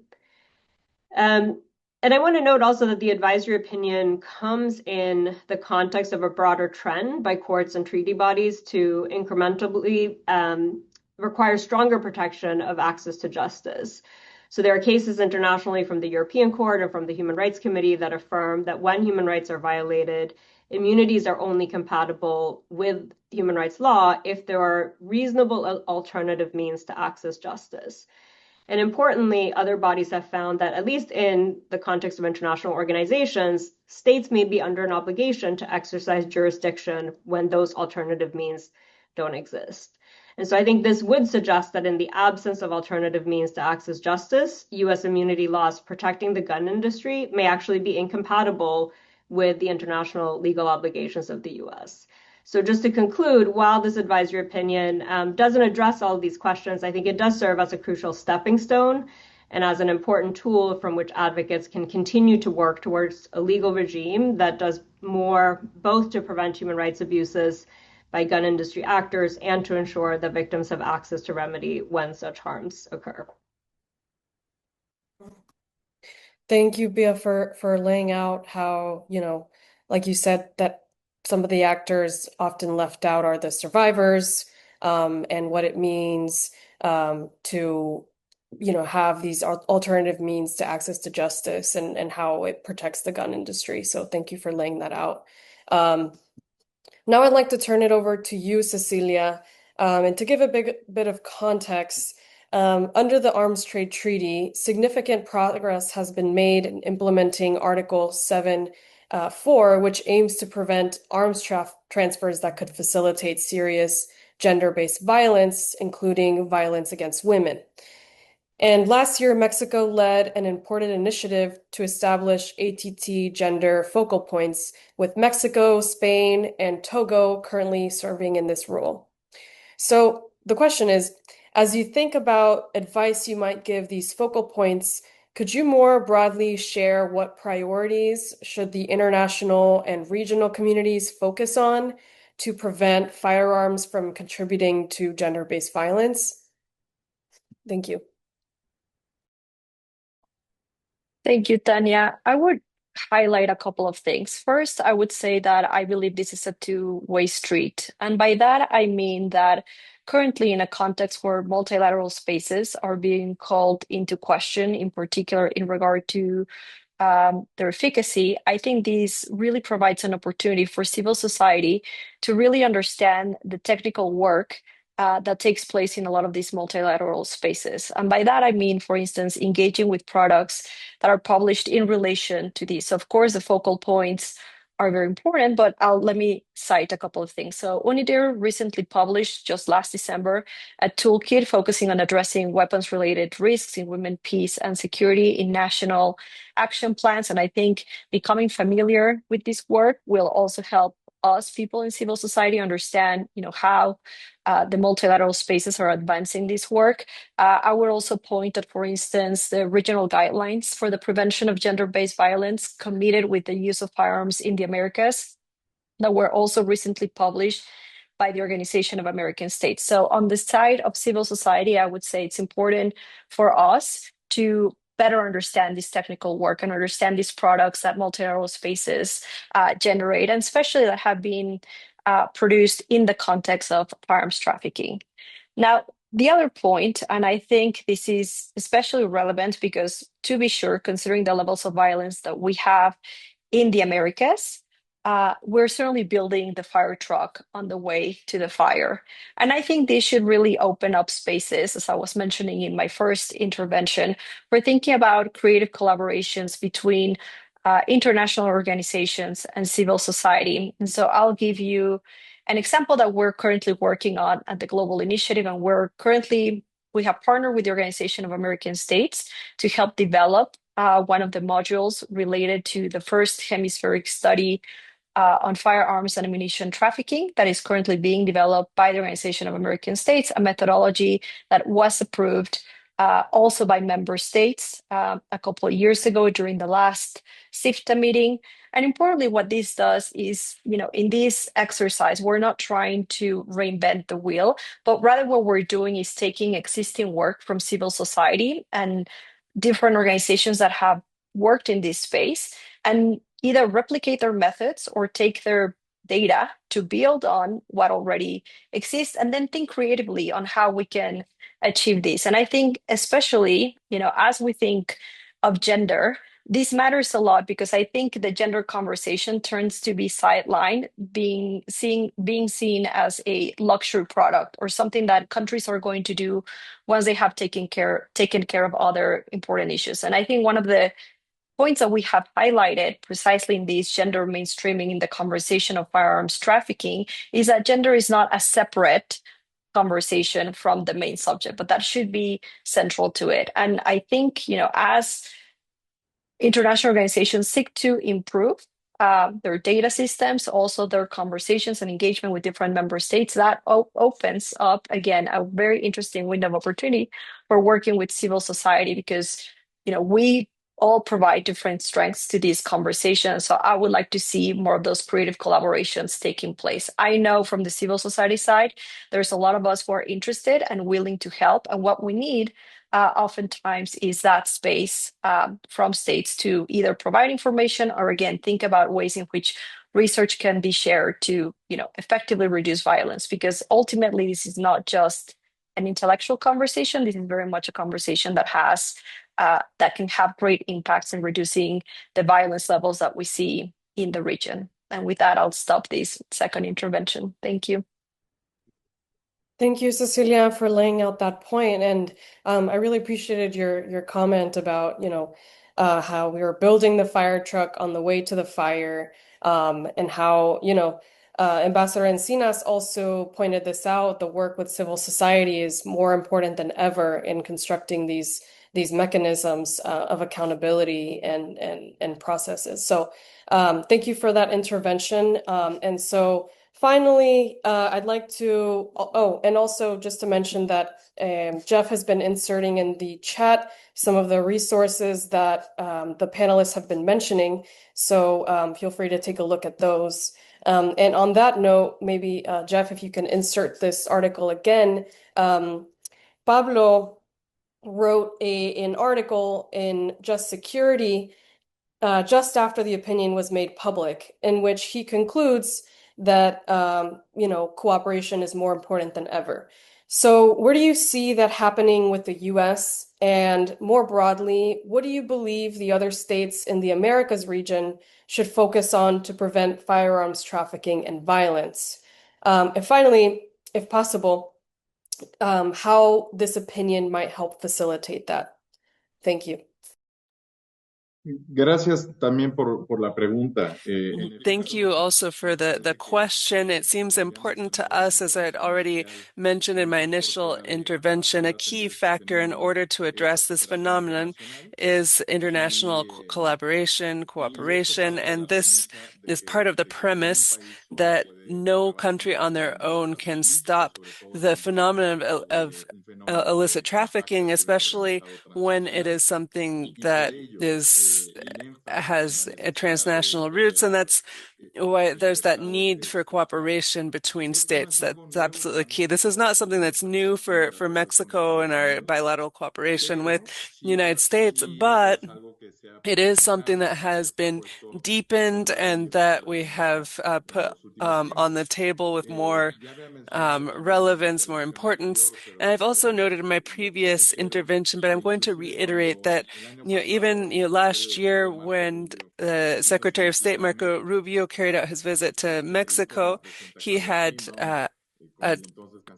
And I want to note also that the advisory opinion comes in the context of a broader trend by courts and treaty bodies to incrementally require stronger protection of access to justice. So there are cases internationally from the European Court and from the Human Rights Committee that affirm that when human rights are violated, immunities are only compatible with human rights law if there are reasonable alternative means to access justice. And importantly, other bodies have found that, at least in the context of international organizations, states may be under an obligation to exercise jurisdiction when those alternative means don't exist. And so I think this would suggest that in the absence of alternative means to access justice, U.S. immunity laws protecting the gun industry may actually be incompatible with the international legal obligations of the U.S. So just to conclude, while this advisory opinion doesn't address all of these questions, I think it does serve as a crucial stepping stone and as an important tool from which advocates can continue to work towards a legal regime that does more both to prevent human rights abuses by gun industry actors and to ensure that victims have access to remedy when such harms occur. Thank you, Bia, for laying out how, like you said, that some of the actors often left out are the survivors, and what it means to, have these alternative means to access to justice and how it protects the gun industry. So thank you for laying that out. Now I'd like to turn it over to you, Cecilia, and to give a bit of context. Under the Arms Trade Treaty, significant progress has been made in implementing Article 7(4), which aims to prevent arms transfers that could facilitate serious gender-based violence, including violence against women. And last year, Mexico led an important initiative to establish ATT gender focal points, with Mexico, Spain, and Togo currently serving in this role. So the question is, as you think about advice you might give these focal points, could you more broadly share what priorities should the international and regional communities focus on to prevent firearms from contributing to gender-based violence? Thank you. Thank you, Tanya. I would highlight a couple of things. First, I would say that I believe this is a two-way street. And by that, I mean that currently in a context where multilateral spaces are being called into question, in particular in regard to their efficacy, I think this really provides an opportunity for civil society to really understand the technical work that takes place in a lot of these multilateral spaces. And by that, I mean, for instance, engaging with products that are published in relation to these. Of course, the focal points are very important, but let me cite a couple of things. So UNIDIR recently published just last December a toolkit focusing on addressing weapons-related risks in women, peace, and security in national action plans. And I think becoming familiar with this work will also help us, people in civil society, understand, how the multilateral spaces are advancing this work. I would also point that, for instance, the regional guidelines for the prevention of gender-based violence committed with the use of firearms in the Americas that were also recently published by the Organization of American States. So on the side of civil society, I would say it's important for us to better understand this technical work and understand these products that multilateral spaces generate, and especially that have been produced in the context of firearms trafficking. Now, the other point, and I think this is especially relevant because, to be sure, considering the levels of violence that we have in the Americas, we're certainly building the fire truck on the way to the fire. And I think this should really open up spaces, as I was mentioning in my first intervention, for thinking about creative collaborations between international organizations and civil society. And so I'll give you an example that we're currently working on at the Global Initiative, and we have partnered with the Organization of American States to help develop one of the modules related to the first hemispheric study on firearms and ammunition trafficking that is currently being developed by the Organization of American States, a methodology that was approved also by member states a couple of years ago during the last SIFTA meeting. And importantly, what this does is, in this exercise, we're not trying to reinvent the wheel, but rather what we're doing is taking existing work from civil society and different organizations that have worked in this space and either replicate their methods or take their data to build on what already exists, and then think creatively on how we can achieve this. And I think especially, as we think of gender, this matters a lot because I think the gender conversation turns to be sidelined, being seen as a luxury product or something that countries are going to do once they have taken care of other important issues. And I think one of the points that we have highlighted precisely in this gender mainstreaming in the conversation of firearms trafficking is that gender is not a separate conversation from the main subject, but that should be central to it. And I think, as international organizations seek to improve their data systems, also their conversations and engagement with different member states, that opens up, again, a very interesting window of opportunity for working with civil society because, we all provide different strengths to these conversations. So I would like to see more of those creative collaborations taking place. I know from the civil society side, there's a lot of us who are interested and willing to help. And what we need oftentimes is that space from states to either provide information or, again, think about ways in which research can be shared to, effectively reduce violence. Because ultimately, this is not just an intellectual conversation. This is very much a conversation that can have great impacts in reducing the violence levels that we see in the region. And with that, I'll stop this second intervention. Thank you. Thank you, Cecilia, for laying out that point. And I really appreciated your comment about, how we were building the fire truck on the way to the fire, and how, Ambassador Encinas also pointed this out. The work with civil society is more important than ever in constructing these mechanisms of accountability and processes. So thank you for that intervention. And so finally, I'd like to, and also just to mention that Jeff has been inserting in the chat some of the resources that the panelists have been mentioning. So feel free to take a look at those. And on that note, maybe Jeff, if you can insert this article again. Pablo wrote an article in Just Security just after the opinion was made public, in which he concludes that cooperation is more important than ever. So, where do you see that happening with the US? And more broadly, what do you believe the other states in the Americas region should focus on to prevent firearms trafficking and violence? And finally, if possible, how this opinion might help facilitate that. Thank you. Gracias también por la pregunta. Thank you also for the question. It seems important to us, as I had already mentioned in my initial intervention, a key factor in order to address this phenomenon is international collaboration, cooperation, and this is part of the premise that no country on their own can stop the phenomenon of illicit trafficking, especially when it is something that has transnational roots, and that's why there's that need for cooperation between states. That's absolutely key. This is not something that's new for Mexico and our bilateral cooperation with the United States, but it is something that has been deepened and that we have put on the table with more relevance, more importance. And I've also noted in my previous intervention, but I'm going to reiterate that, even last year when the Secretary of State Marco Rubio carried out his visit to Mexico, he had a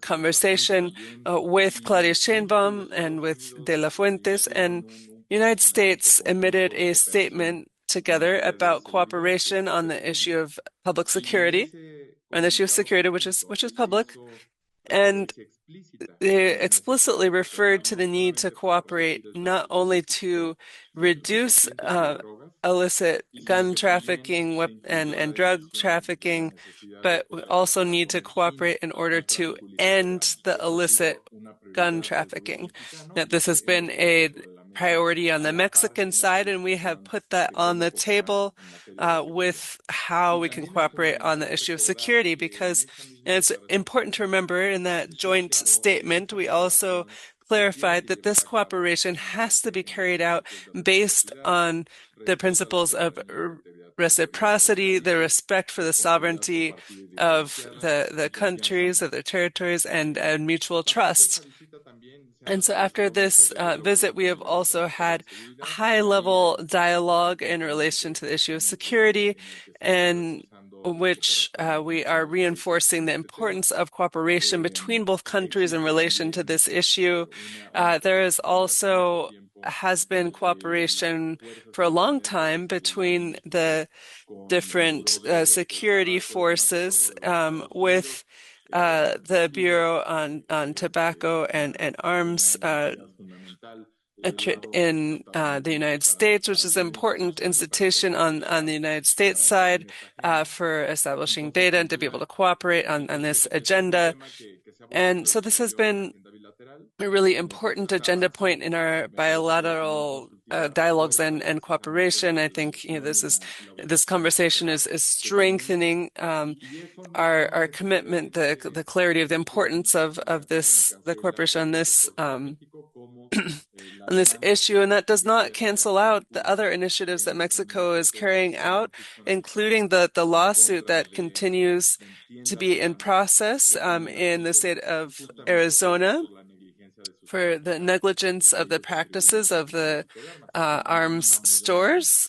conversation with Claudia Sheinbaum and with De La Fuentes, and the United States emitted a statement together about cooperation on the issue of public security, on the issue of security, which is public, and they explicitly referred to the need to cooperate not only to reduce illicit gun trafficking and drug trafficking, but we also need to cooperate in order to end the illicit gun trafficking. Now, this has been a priority on the Mexican side, and we have put that on the table with how we can cooperate on the issue of security, because it's important to remember in that joint statement, we also clarified that this cooperation has to be carried out based on the principles of reciprocity, the respect for the sovereignty of the countries, of their territories, and mutual trust. And so after this visit, we have also had high-level dialogue in relation to the issue of security, and which we are reinforcing the importance of cooperation between both countries in relation to this issue. There is also has been cooperation for a long time between the different security forces with the Bureau on Tobacco and Arms in the United States, which is an important institution on the United States side for establishing data and to be able to cooperate on this agenda. And so this has been a really important agenda point in our bilateral dialogues and cooperation. I think this conversation is strengthening our commitment, the clarity of the importance of the cooperation on this on this issue, and that does not cancel out the other initiatives that Mexico is carrying out, including the lawsuit that continues to be in process in the state of Arizona for the negligence of the practices of the arms stores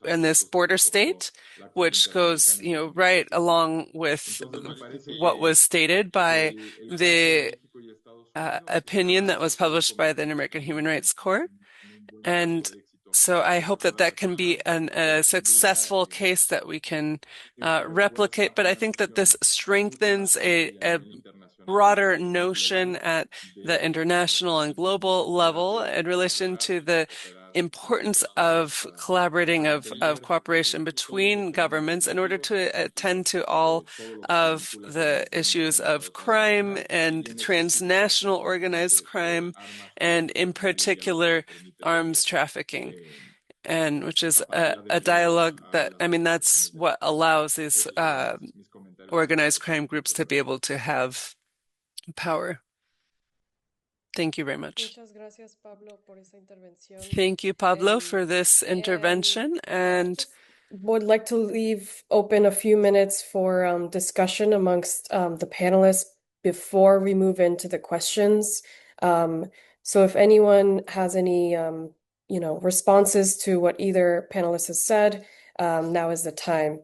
in this border state, which goes, right along with what was stated by the opinion that was published by the Inter-American Human Rights Court. And so I hope that can be a successful case that we can replicate. But I think that this strengthens a broader notion at the international and global level in relation to the importance of collaborating, of cooperation between governments in order to attend to all of the issues of crime and transnational organized crime, and in particular, arms trafficking. And which is a dialogue that's what allows these organized crime groups to be able to have power. Thank you very much. Muchas gracias, Pablo, por esa intervención. Thank you, Pablo, for this intervention. And would like to leave open a few minutes for discussion amongst the panelists before we move into the questions. So if anyone has any, responses to what either panelist has said, now is the time.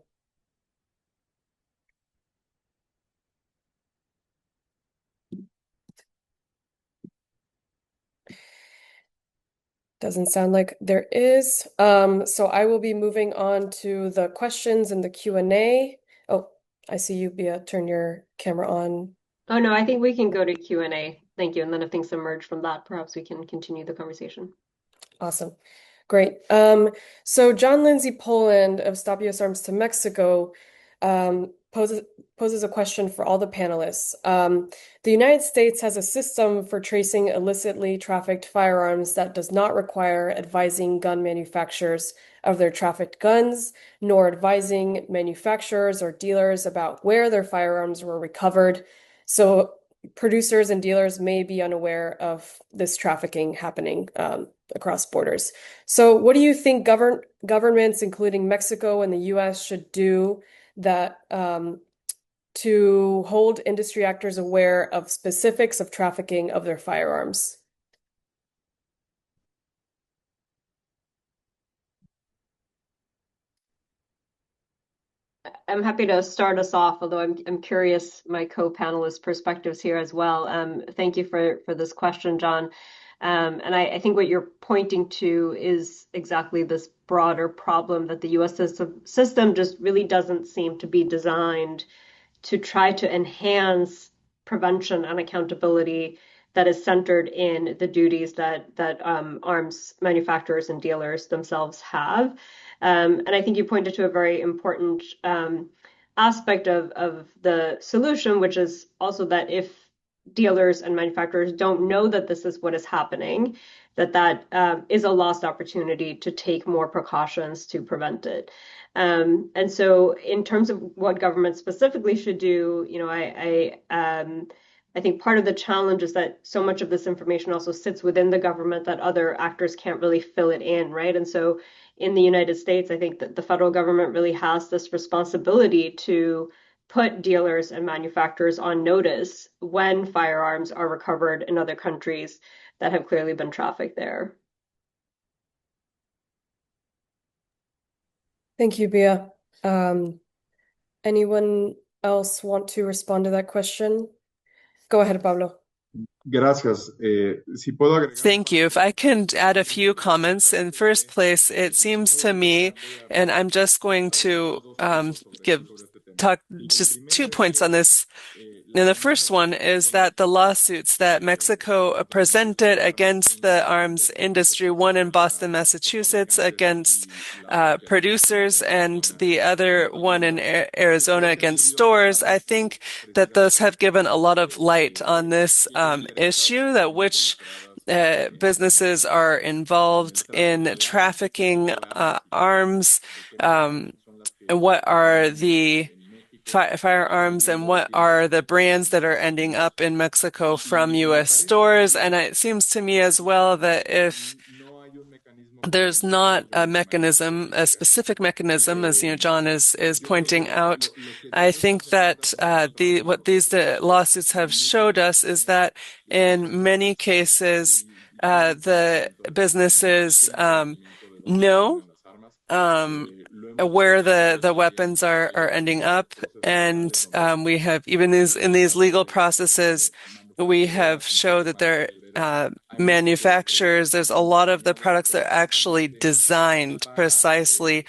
Doesn't sound like there is. So I will be moving on to the questions and the Q&A. Oh, I see you, Bia. Turn your camera on. Oh, no, I think we can go to Q&A. Thank you. And then if things emerge from that, perhaps we can continue the conversation. Awesome. Great. So John Lindsay Poland of Stop U.S. Arms to Mexico poses a question for all the panelists. The United States has a system for tracing illicitly trafficked firearms that does not require advising gun manufacturers of their trafficked guns, nor advising manufacturers or dealers about where their firearms were recovered. So producers and dealers may be unaware of this trafficking happening across borders. So what do you think governments, including Mexico and the US, should do that to hold industry actors aware of specifics of trafficking of their firearms? I'm happy to start us off, although I'm curious my co-panelist perspectives here as well. Thank you for this question, John. And I think what you're pointing to is exactly this broader problem that the U.S. system just really doesn't seem to be designed to try to enhance prevention and accountability that is centered in the duties that arms manufacturers and dealers themselves have. And I think you pointed to a very important aspect of the solution, which is also that if dealers and manufacturers don't know that this is what is happening, that is a lost opportunity to take more precautions to prevent it. And so in terms of what government specifically should do, I think part of the challenge is that so much of this information also sits within the government that other actors can't really fill it in, right? And so in the United States, I think that the federal government really has this responsibility to put dealers and manufacturers on notice when firearms are recovered in other countries that have clearly been trafficked there. Thank you, Bia. Anyone else want to respond to that question? Go ahead, Pablo. Gracias. Si puedo agregar... Thank you. If I can add a few comments. In first place, it seems to me, and I'm just going to talk just 2 points on this. And the first one is that the lawsuits that Mexico presented against the arms industry, one in Boston, Massachusetts, against producers, and the other one in Arizona against stores, I think that those have given a lot of light on this issue, that which businesses are involved in trafficking arms, and what are the firearms and what are the brands that are ending up in Mexico from U.S. stores. And it seems to me as well that if there's not a mechanism, a specific mechanism, as John is pointing out, I think that what these lawsuits have showed us is that in many cases the businesses know where the weapons are ending up, and we have even in these legal processes, we have showed that they're manufacturers. There's a lot of the products that are actually designed precisely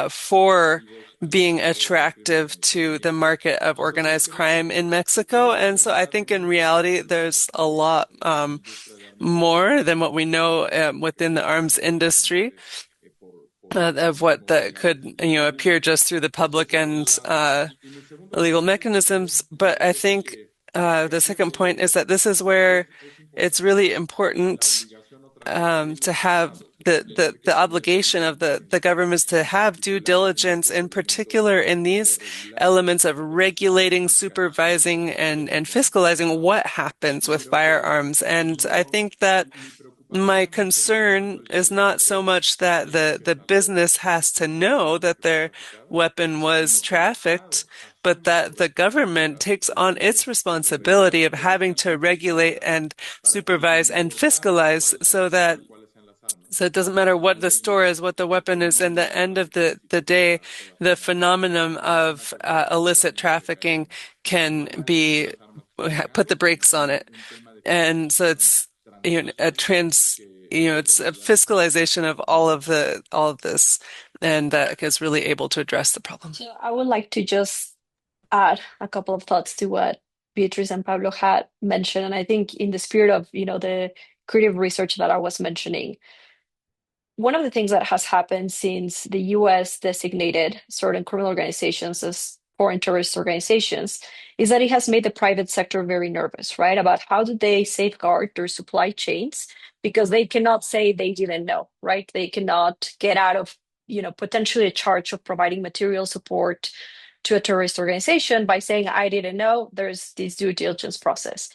for being attractive to the market of organized crime in Mexico. And so I think in reality, there's a lot more than what we know within the arms industry. Of what that could, appear just through the public and legal mechanisms. But I think the second point is that this is where it's really important to have the obligation of the governments to have due diligence, in particular in these elements of regulating, supervising, and fiscalizing what happens with firearms. And I think that my concern is not so much that the business has to know that their weapon was trafficked, but that the government takes on its responsibility of having to regulate and supervise and fiscalize so it doesn't matter what the store is, what the weapon is, and the end of the day, the phenomenon of illicit trafficking can be put the brakes on it. And so it's it's a fiscalization of all of this, and that is really able to address the problem. So I would like to just add a couple of thoughts to what Beatriz and Pablo had mentioned. And I think in the spirit of, the creative research that I was mentioning, one of the things that has happened since the US designated certain criminal organizations as foreign terrorist organizations is that it has made the private sector very nervous, right? About how do they safeguard their supply chains because they cannot say they didn't know, right? They cannot get out of, potentially a charge of providing material support to a terrorist organization by saying, I didn't know. There's this due diligence process.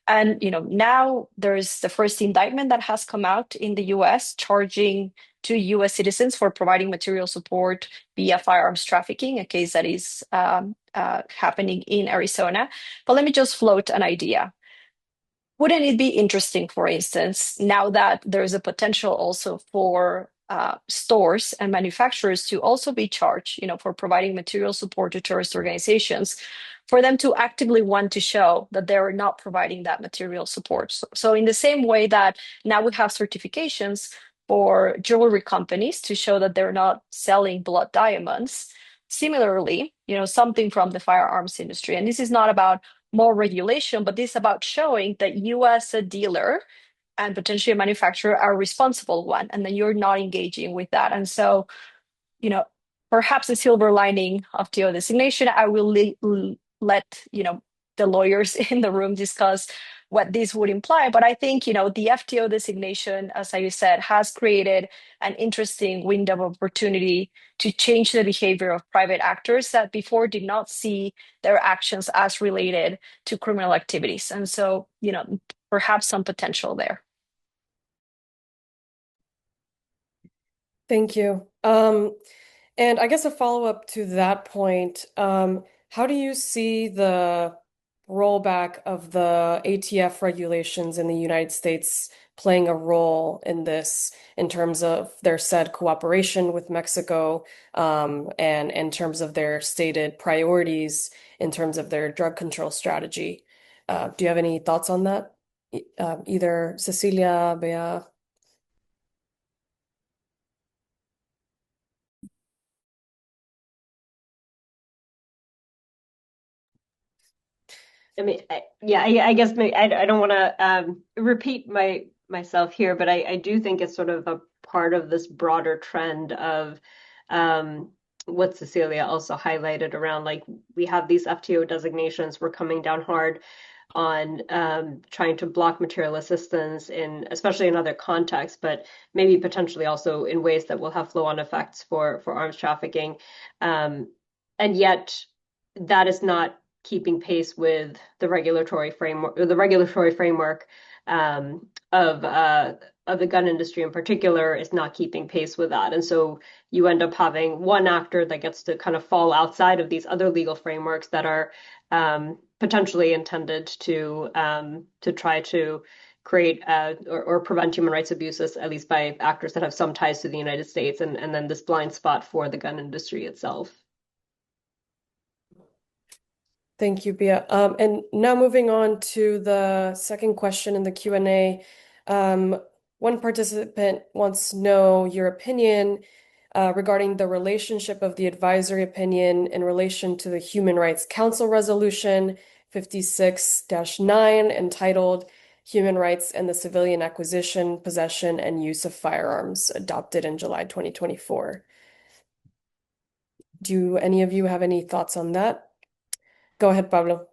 And now there's the first indictment that has come out in the US charging two US citizens for providing material support via firearms trafficking, a case that is happening in Arizona. But let me just float an idea. Wouldn't it be interesting, for instance, now that there's a potential also for stores and manufacturers to also be charged, for providing material support to terrorist organizations, for them to actively want to show that they're not providing that material support. So in the same way that now we have certifications for jewelry companies to show that they're not selling blood diamonds, similarly, something from the firearms industry. And this is not about more regulation, but this is about showing that you as a dealer and potentially a manufacturer are a responsible one, and then you're not engaging with that. And so, perhaps the silver lining of TO designation, I will let, the lawyers in the room discuss what this would imply. But I think, the FTO designation, as I said, has created an interesting window of opportunity to change the behavior of private actors that before did not see their actions as related to criminal activities. And so, perhaps some potential there. Thank you. And I guess a follow-up to that point, how do you see the rollback of the ATF regulations in the United States playing a role in this in terms of their said cooperation with Mexico, and in terms of their stated priorities in terms of their drug control strategy? Do you have any thoughts on that? Either Cecilia, Bea? I mean, I guess I don't want to repeat myself here, but I do think it's sort of a part of this broader trend of what Cecilia also highlighted around, like, we have these FTO designations, we're coming down hard on trying to block material assistance especially in other contexts, but maybe potentially also in ways that will have flow-on effects for arms trafficking. And yet that is not keeping pace with the regulatory framework, or the regulatory framework of the gun industry in particular is not keeping pace with that. And so you end up having one actor that gets to kind of fall outside of these other legal frameworks that are potentially intended to try to create or prevent human rights abuses, at least by actors that have some ties to the United States, and then this blind spot for the gun industry itself. Thank you, Bea. And now moving on to the second question in the Q&A. One participant wants to know your opinion regarding the relationship of the advisory opinion in relation to the Human Rights Council Resolution 56-9 entitled Human Rights and the Civilian Acquisition, Possession, and Use of Firearms, adopted in July 2024. Do any of you have any thoughts on that? Go ahead, Pablo.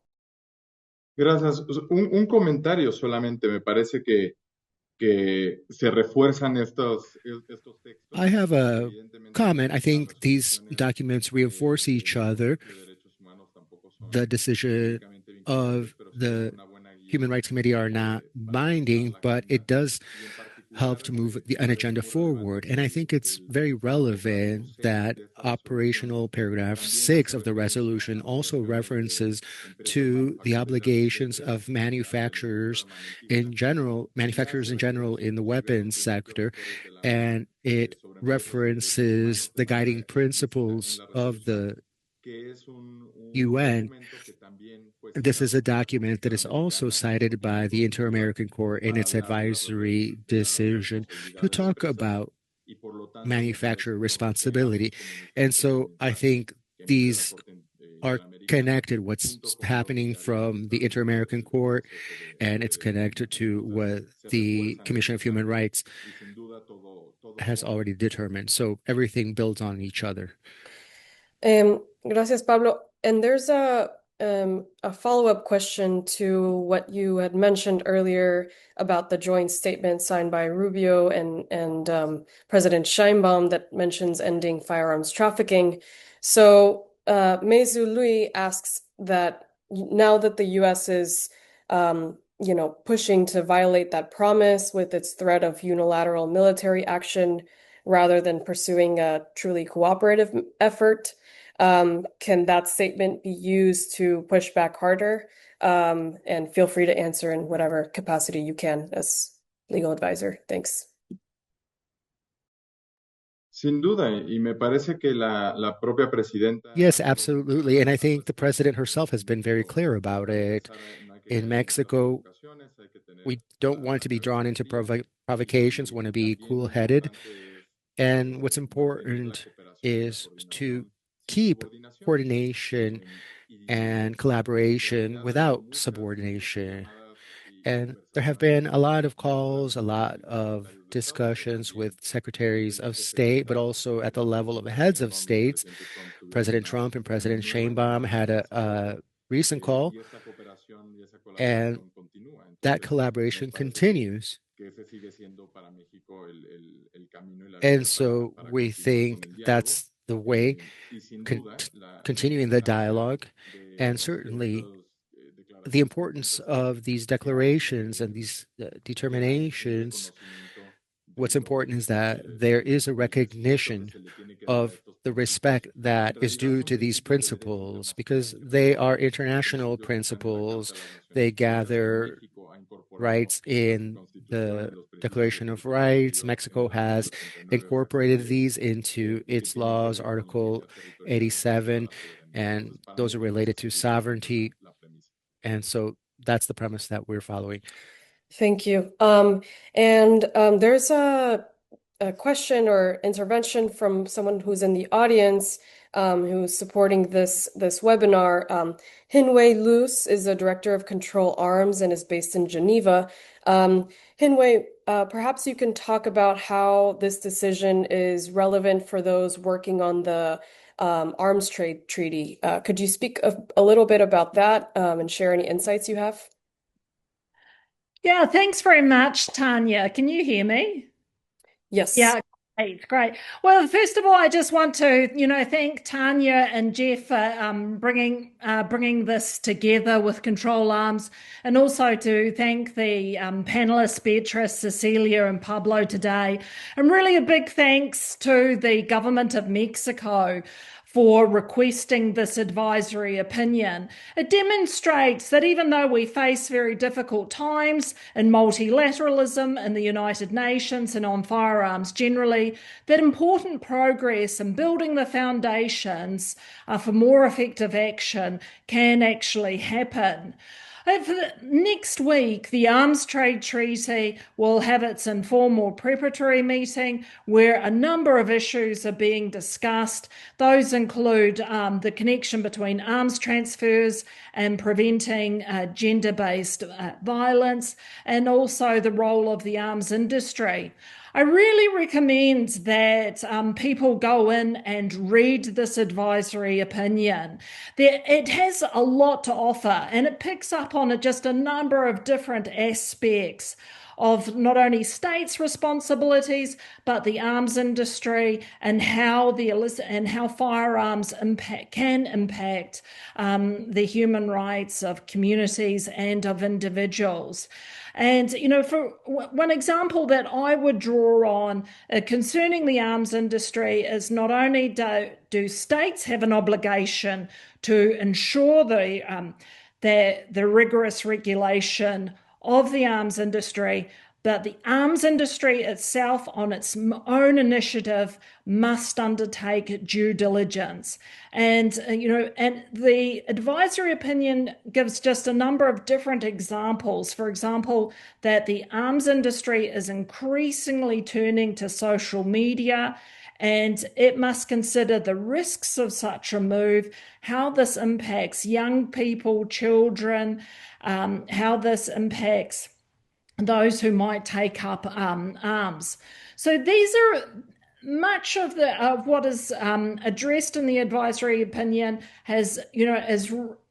Gracias. Un comentario solamente. Me parece que se refuerzan estos textos. I have a comment. I think these documents reinforce each other. The decision of the Human Rights Committee are not binding, but it does helped move an agenda forward. And I think it's very relevant that operational paragraph 6 of the resolution also references to the obligations of manufacturers in general in the weapons sector, and it references the guiding principles of the UN. This is a document that is also cited by the Inter-American Court in its advisory decision to talk about manufacturer responsibility. And so I think these are connected, what's happening from the Inter-American Court, and it's connected to what the Commission of Human Rights has already determined. So everything builds on each other. Gracias, Pablo. And there's a follow-up question to what you had mentioned earlier about the joint statement signed by Rubio and President Sheinbaum that mentions ending firearms trafficking. So Meizu Lui asks that now that the U.S. is pushing to violate that promise with its threat of unilateral military action rather than pursuing a truly cooperative effort, can that statement be used to push back harder? And feel free to answer in whatever capacity you can as legal advisor. Thanks. Sin duda, y me parece que la propia presidenta. Yes, absolutely. And I think the president herself has been very clear about it. In Mexico, we don't want to be drawn into provocations, want to be cool-headed. And what's important is to keep coordination and collaboration without subordination. And there have been a lot of calls, a lot of discussions with secretaries of state, but also at the level of heads of states. President Trump and President Sheinbaum had a recent call, and that collaboration continues. And so we think that's the way, continuing the dialogue, and certainly the importance of these declarations and these determinations. What's important is that there is a recognition of the respect that is due to these principles, because they are international principles. They gather rights in the Declaration of Rights. Mexico has incorporated these into its laws, Article 87, and those are related to sovereignty. And so that's the premise that we're following. Thank you. There's a question or intervention from someone who's in the audience who's supporting this webinar. Hinwei Luz is the director of Control Arms and is based in Geneva. Hinwei, perhaps you can talk about how this decision is relevant for those working on the arms trade treaty. Could you speak a little bit about that and share any insights you have? Yeah, thanks very much, Tanya. Can you hear me? Yes. Yeah, great. Well, first of all, I just want to, thank Tanya and Jeff for bringing this together with Control Arms, and also to thank the panelists Beatrice, Cecilia, and Pablo today. And really a big thanks to the government of Mexico for requesting this advisory opinion. It demonstrates that even though we face very difficult times in multilateralism in the United Nations and on firearms generally, that important progress in building the foundations for more effective action can actually happen. Next week, the Arms Trade Treaty will have its informal preparatory meeting where a number of issues are being discussed. Those include the connection between arms transfers and preventing gender-based violence, and also the role of the arms industry. I really recommend that people go in and read this advisory opinion. It has a lot to offer, and it picks up on just a number of different aspects of not only states' responsibilities, but the arms industry and how firearms can impact the human rights of communities and of individuals. And, for one example that I would draw on concerning the arms industry is not only do states have an obligation to ensure the rigorous regulation of the arms industry, but the arms industry itself, on its own initiative, must undertake due diligence. And, and the advisory opinion gives just a number of different examples. For example, that the arms industry is increasingly turning to social media, and it must consider the risks of such a move, how this impacts young people, children, how this impacts those who might take up arms. So these are much of what is addressed in the advisory opinion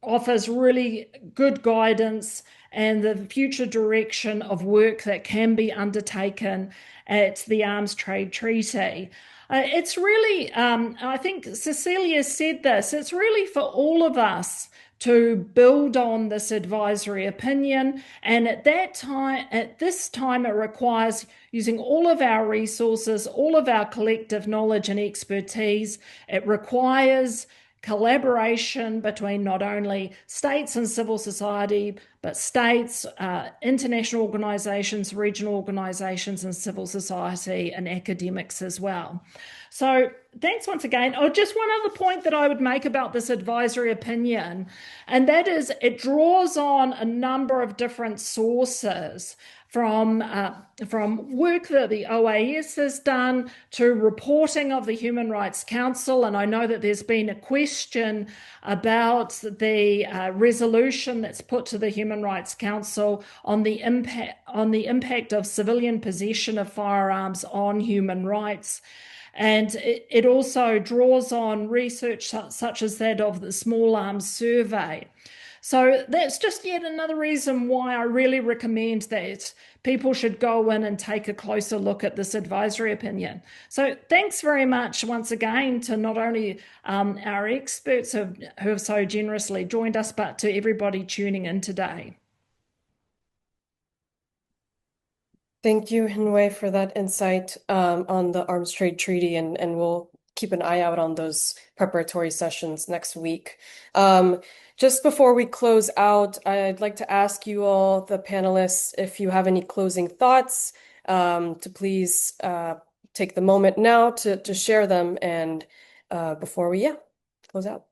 offers really good guidance and the future direction of work that can be undertaken at the Arms Trade Treaty. It's really, I think Cecilia said this, it's really for all of us to build on this advisory opinion. And at this time, it requires using all of our resources, all of our collective knowledge and expertise. It requires collaboration between not only states and civil society, but states, international organizations, regional organizations, and civil society and academics as well. So thanks once again. Oh, just one other point that I would make about this advisory opinion, and that is it draws on a number of different sources from work that the OAS has done to reporting of the Human Rights Council. And I know that there's been a question about the resolution that's put to the Human Rights Council on the impact of civilian possession of firearms on human rights. And it also draws on research such as that of the Small Arms Survey. So that's just yet another reason why I really recommend that people should go in and take a closer look at this advisory opinion. So thanks very much once again to not only our experts who have so generously joined us, but to everybody tuning in today. Thank you, Hinwei, for that insight on the Arms Trade Treaty, and we'll keep an eye out on those preparatory sessions next week. Just before we close out, I'd like to ask you all, the panelists, if you have any closing thoughts, to please take the moment now to share them, and before we close out.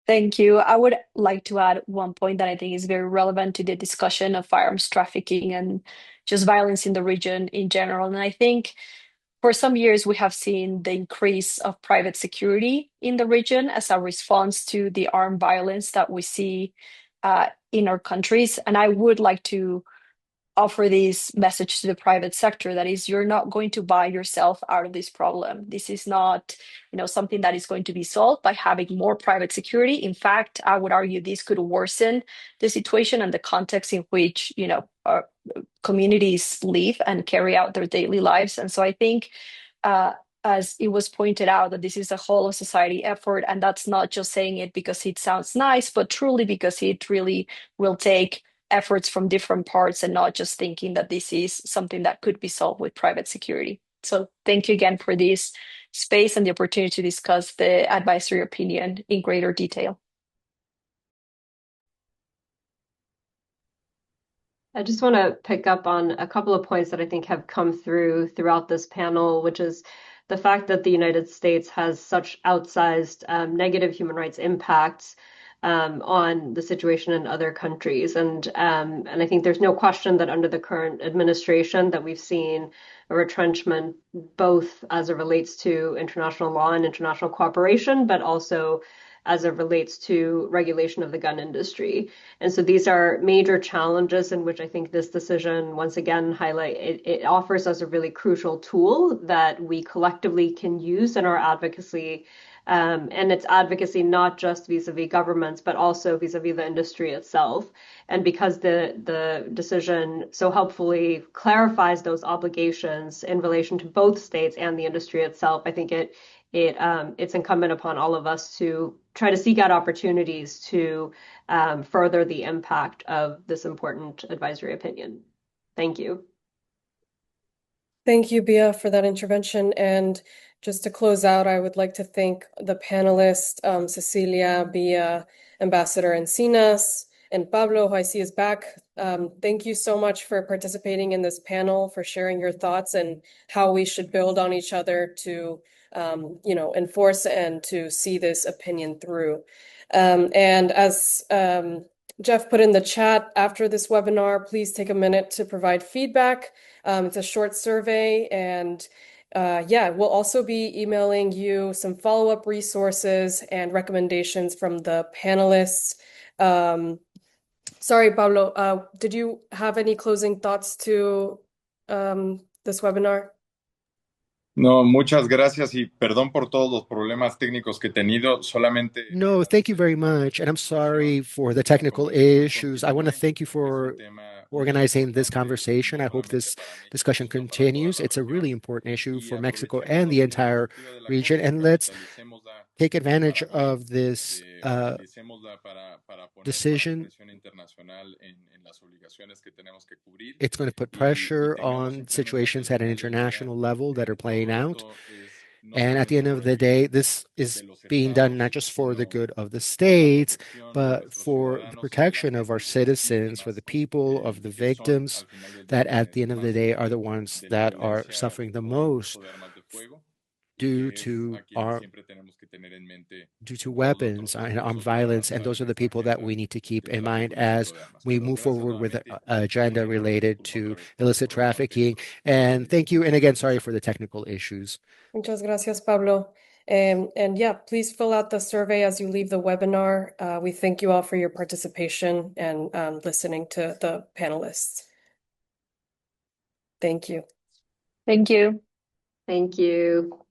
Thank you. I would like to add one point that I think is very relevant to the discussion of firearms trafficking and just violence in the region in general. And I think for some years, we have seen the increase of private security in the region as a response to the armed violence that we see in our countries. And I would like to offer this message to the private sector, that is, you're not going to buy yourself out of this problem. This is not, something that is going to be solved by having more private security. In fact, I would argue this could worsen the situation and the context in which, our communities live and carry out their daily lives. And so I think, as it was pointed out, that this is a whole of society effort, and that's not just saying it because it sounds nice, but truly because it really will take efforts from different parts and not just thinking that this is something that could be solved with private security. So thank you again for this space and the opportunity to discuss the advisory opinion in greater detail. I just want to pick up on a couple of points that I think have come throughout this panel, which is the fact that the United States has such outsized negative human rights impacts on the situation in other countries. And I think there's no question that under the current administration that we've seen a retrenchment, both as it relates to international law and international cooperation, but also as it relates to regulation of the gun industry. And so these are major challenges in which I think this decision, once again, it offers us a really crucial tool that we collectively can use in our advocacy and its advocacy not just vis-a-vis governments, but also vis-a-vis the industry itself. And because the decision so helpfully clarifies those obligations in relation to both states and the industry itself, I think it's incumbent upon all of us to try to seek out opportunities to further the impact of this important advisory opinion. Thank you. Thank you, Bia, for that intervention. And just to close out, I would like to thank the panelists, Cecilia, Bia, Ambassador Encinas, and Pablo, who I see is back. Thank you so much for participating in this panel, for sharing your thoughts and how we should build on each other to enforce and to see this opinion through. And as Jeff put in the chat, after this webinar, please take a minute to provide feedback. It's a short survey, and we'll also be emailing you some follow-up resources and recommendations from the panelists. Sorry, Pablo, did you have any closing thoughts to this webinar? No, muchas gracias y perdón por todos los problemas técnicos que he tenido. Solamente. No, thank you very much. And I'm sorry for the technical issues. I want to thank you for organizing this conversation. I hope this discussion continues. It's a really important issue for Mexico and the entire region. And let's take advantage of this decision. It's going to put pressure on situations at an international level that are playing out. And at the end of the day, this is being done not just for the good of the states, but for the protection of our citizens, for the people, of the victims, that at the end of the day are the ones that are suffering the most due to weapons and armed violence. And those are the people that we need to keep in mind as we move forward with an agenda related to illicit trafficking. And thank you. And again, sorry for the technical issues. Muchas gracias, Pablo. And yeah, please fill out the survey as you leave the webinar. We thank you all for your participation and listening to the panelists. Thank you. Thank you. Thank you.